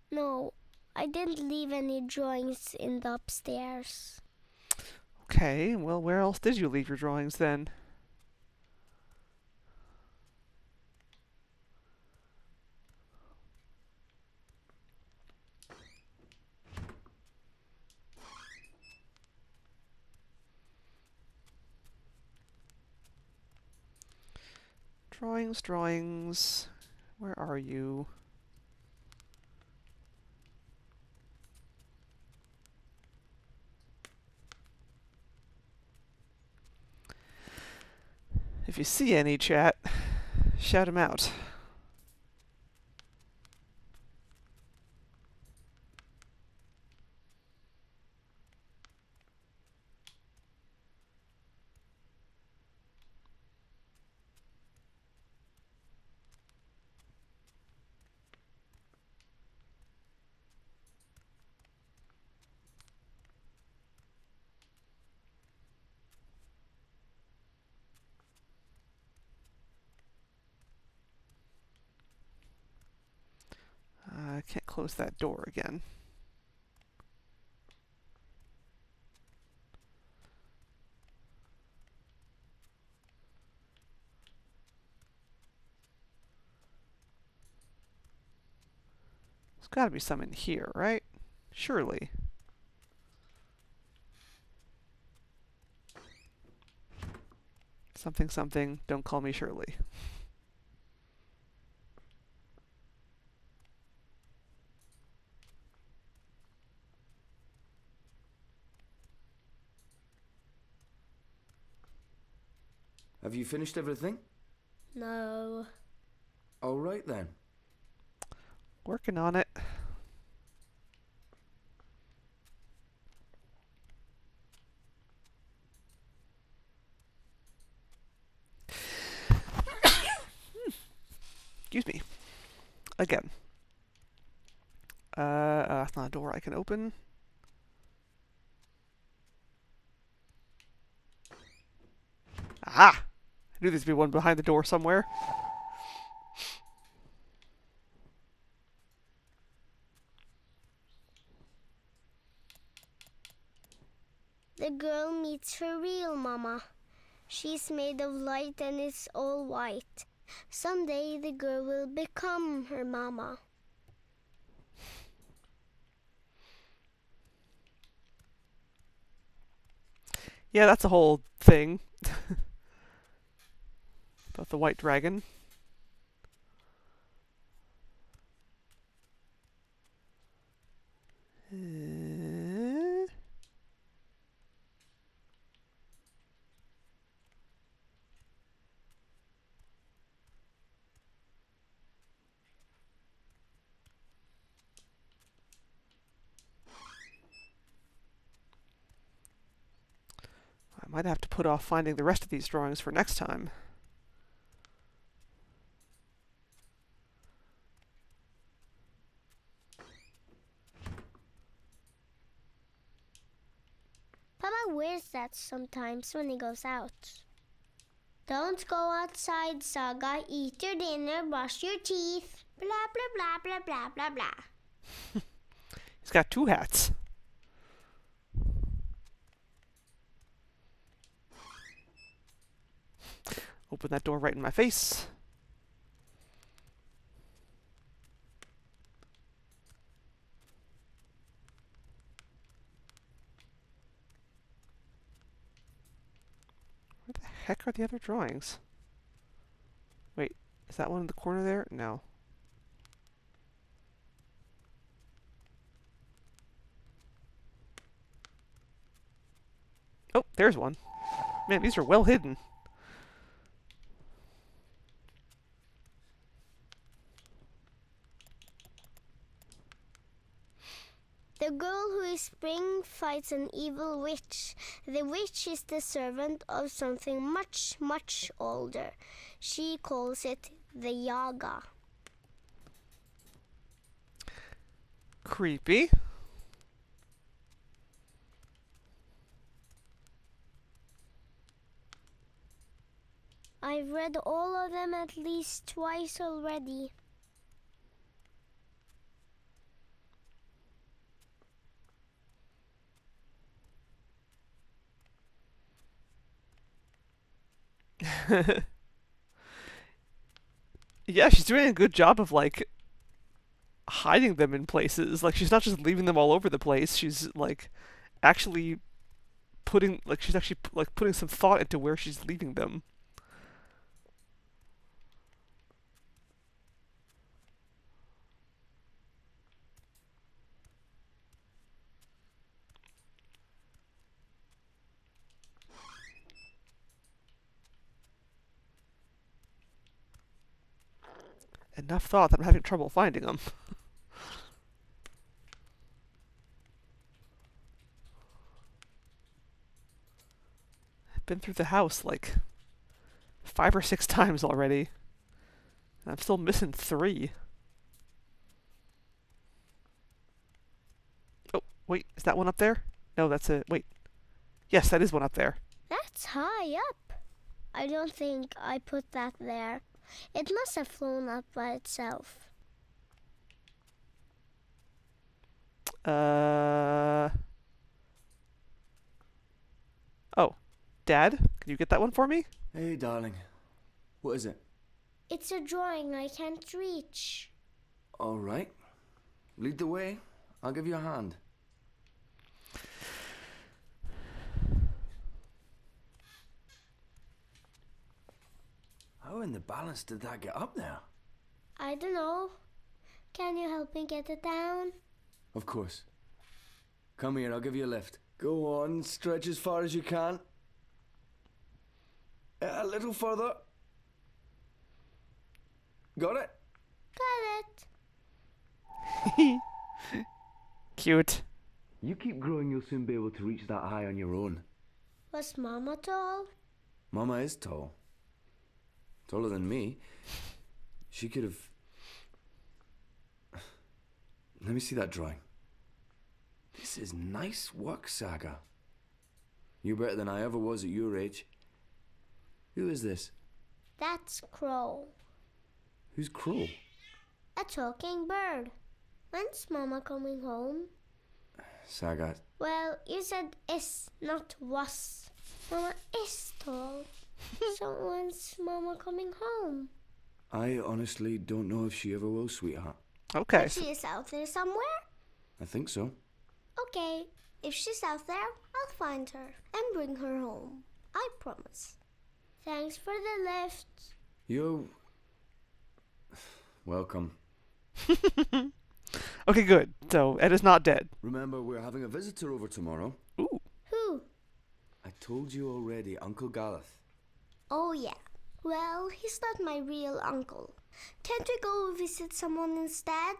No, I didn't leave any drawings in the upstairs. Okay, well, where else did you leave your drawings then? Drawings, drawings. Where are you? If you see any, chat, shout 'em out. I can't close that door again. There's got to be some in here, right? Surely. Something, something, don't call me Shirley. Have you finished everything? No. All right then. Working on it. Excuse me. Again. That's not a door I can open. Aha! I knew there'd be one behind the door somewhere. The girl meets her real mama. She's made of light and it's all white. Someday the girl will become her mama. Yeah, that's a whole thing. About the white dragon. I might have to put off finding the rest of these drawings for next time. Papa wears that sometimes when he goes out. Don't go outside, Saga. Eat your dinner, brush your teeth. Blah, blah, blah, blah, blah, blah, blah. He's got two hats. Open that door right in my face. Where the heck are the other drawings? Wait, is that one in the corner there? No. Oh, there's one. Man, these are well hidden. The girl who is spring fights an evil witch. The witch is the servant of something much, much older. She calls it the Yaga. Creepy. I've read all of them at least twice already. Yeah, she's doing a good job of, like, hiding them in places. Like, she's not just leaving them all over the place. She's, like, actually putting, like, she's actually, like, putting some thought into where she's leaving them. Enough thought that I'm having trouble finding them. I've been through the house like 5 or 6 times already. And I'm still missing 3. Oh, wait, is that one up there? No, that's a... Wait. Yes, that is one up there. That's high up. I don't think I put that there. It must have flown up by itself. Oh. Dad, can you get that one for me? Hey, darling. What is it? It's a drawing I can't reach. All right. Lead the way. I'll give you a hand. How in the balance did that get up there? I don't know. Can you help me get it down? Of course. Come here, I'll give you a lift. Go on, stretch as far as you can. A little further. Got it? Got it. Cute. You keep growing, you'll soon be able to reach that high on your own. Was Mama tall? Mama is tall. Taller than me. She could have... Let me see that drawing. This is nice work, Saga. You're better than I ever was at your age. Who is this? That's Crow. Who's Crow? A talking bird. When's Mama coming home? Saga. Well, you said is, not was. Mama is tall. So when's Mama coming home? I honestly don't know if she ever will, sweetheart. Okay. But she is out there somewhere? I think so. Okay, if she's out there, I'll find her and bring her home. I promise. Thanks for the lift. You're... welcome. Okay, good. So, Ed is not dead. Remember, we're having a visitor over tomorrow. Ooh. Who? I told you already, Uncle Gareth. Oh, yeah. Well, he's not my real uncle. Can't we go visit someone instead?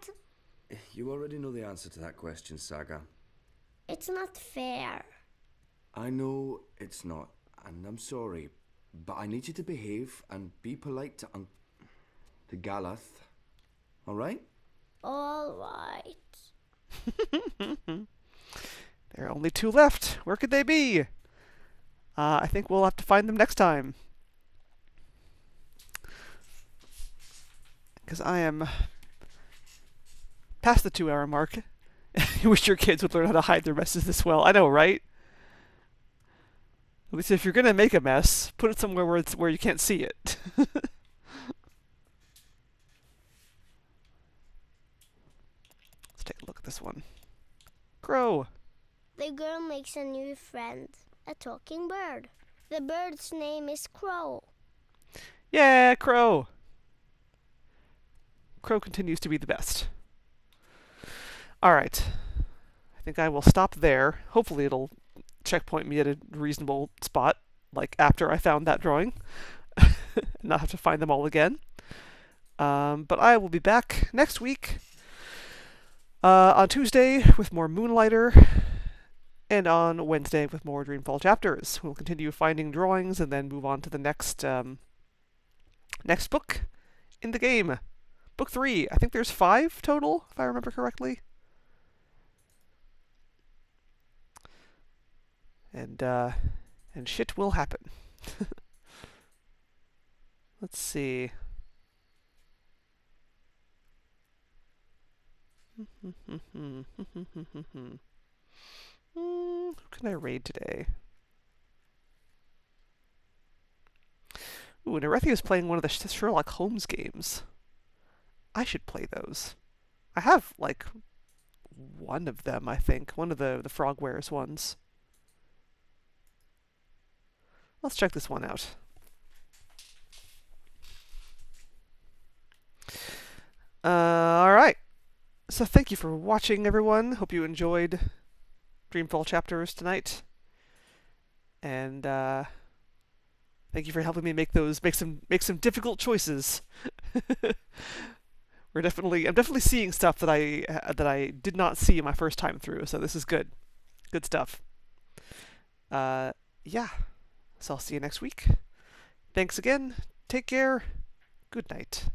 You already know the answer to that question, Saga. It's not fair. I know it's not, and I'm sorry, but I need you to behave and be polite to Gareth. All right? All right. There are only 2 left. Where could they be? I think we'll have to find them next time. Because I am past the 2-hour mark. You wish your kids would learn how to hide their messes this well. I know, right? At least if you're gonna make a mess, put it somewhere where you can't see it. Let's take a look at this one. Crow. The girl makes a new friend, a talking bird. The bird's name is Crow. Yeah, Crow. Crow continues to be the best. Alright. I think I will stop there. Hopefully it'll checkpoint me at a reasonable spot, like after I found that drawing. Not have to find them all again. But I will be back next week on Tuesday with more Moonlighter, and on Wednesday with more Dreamfall chapters. We'll continue finding drawings and then move on to the next next book in the game. Book 3. I think there's 5 total, if I remember correctly. And shit will happen. Let's see. Who can I raid today? Ooh, Nerethia is playing one of the Sherlock Holmes games. I should play those. I have, like, one of them, I think. One of the Frogwares ones. Let's check this one out. Alright. So thank you for watching, everyone. Hope you enjoyed Dreamfall chapters tonight. And thank you for helping me make some difficult choices. I'm definitely seeing stuff that I did not see my first time through, so this is good. Good stuff. Yeah. So I'll see you next week. Thanks again. Take care. Good night.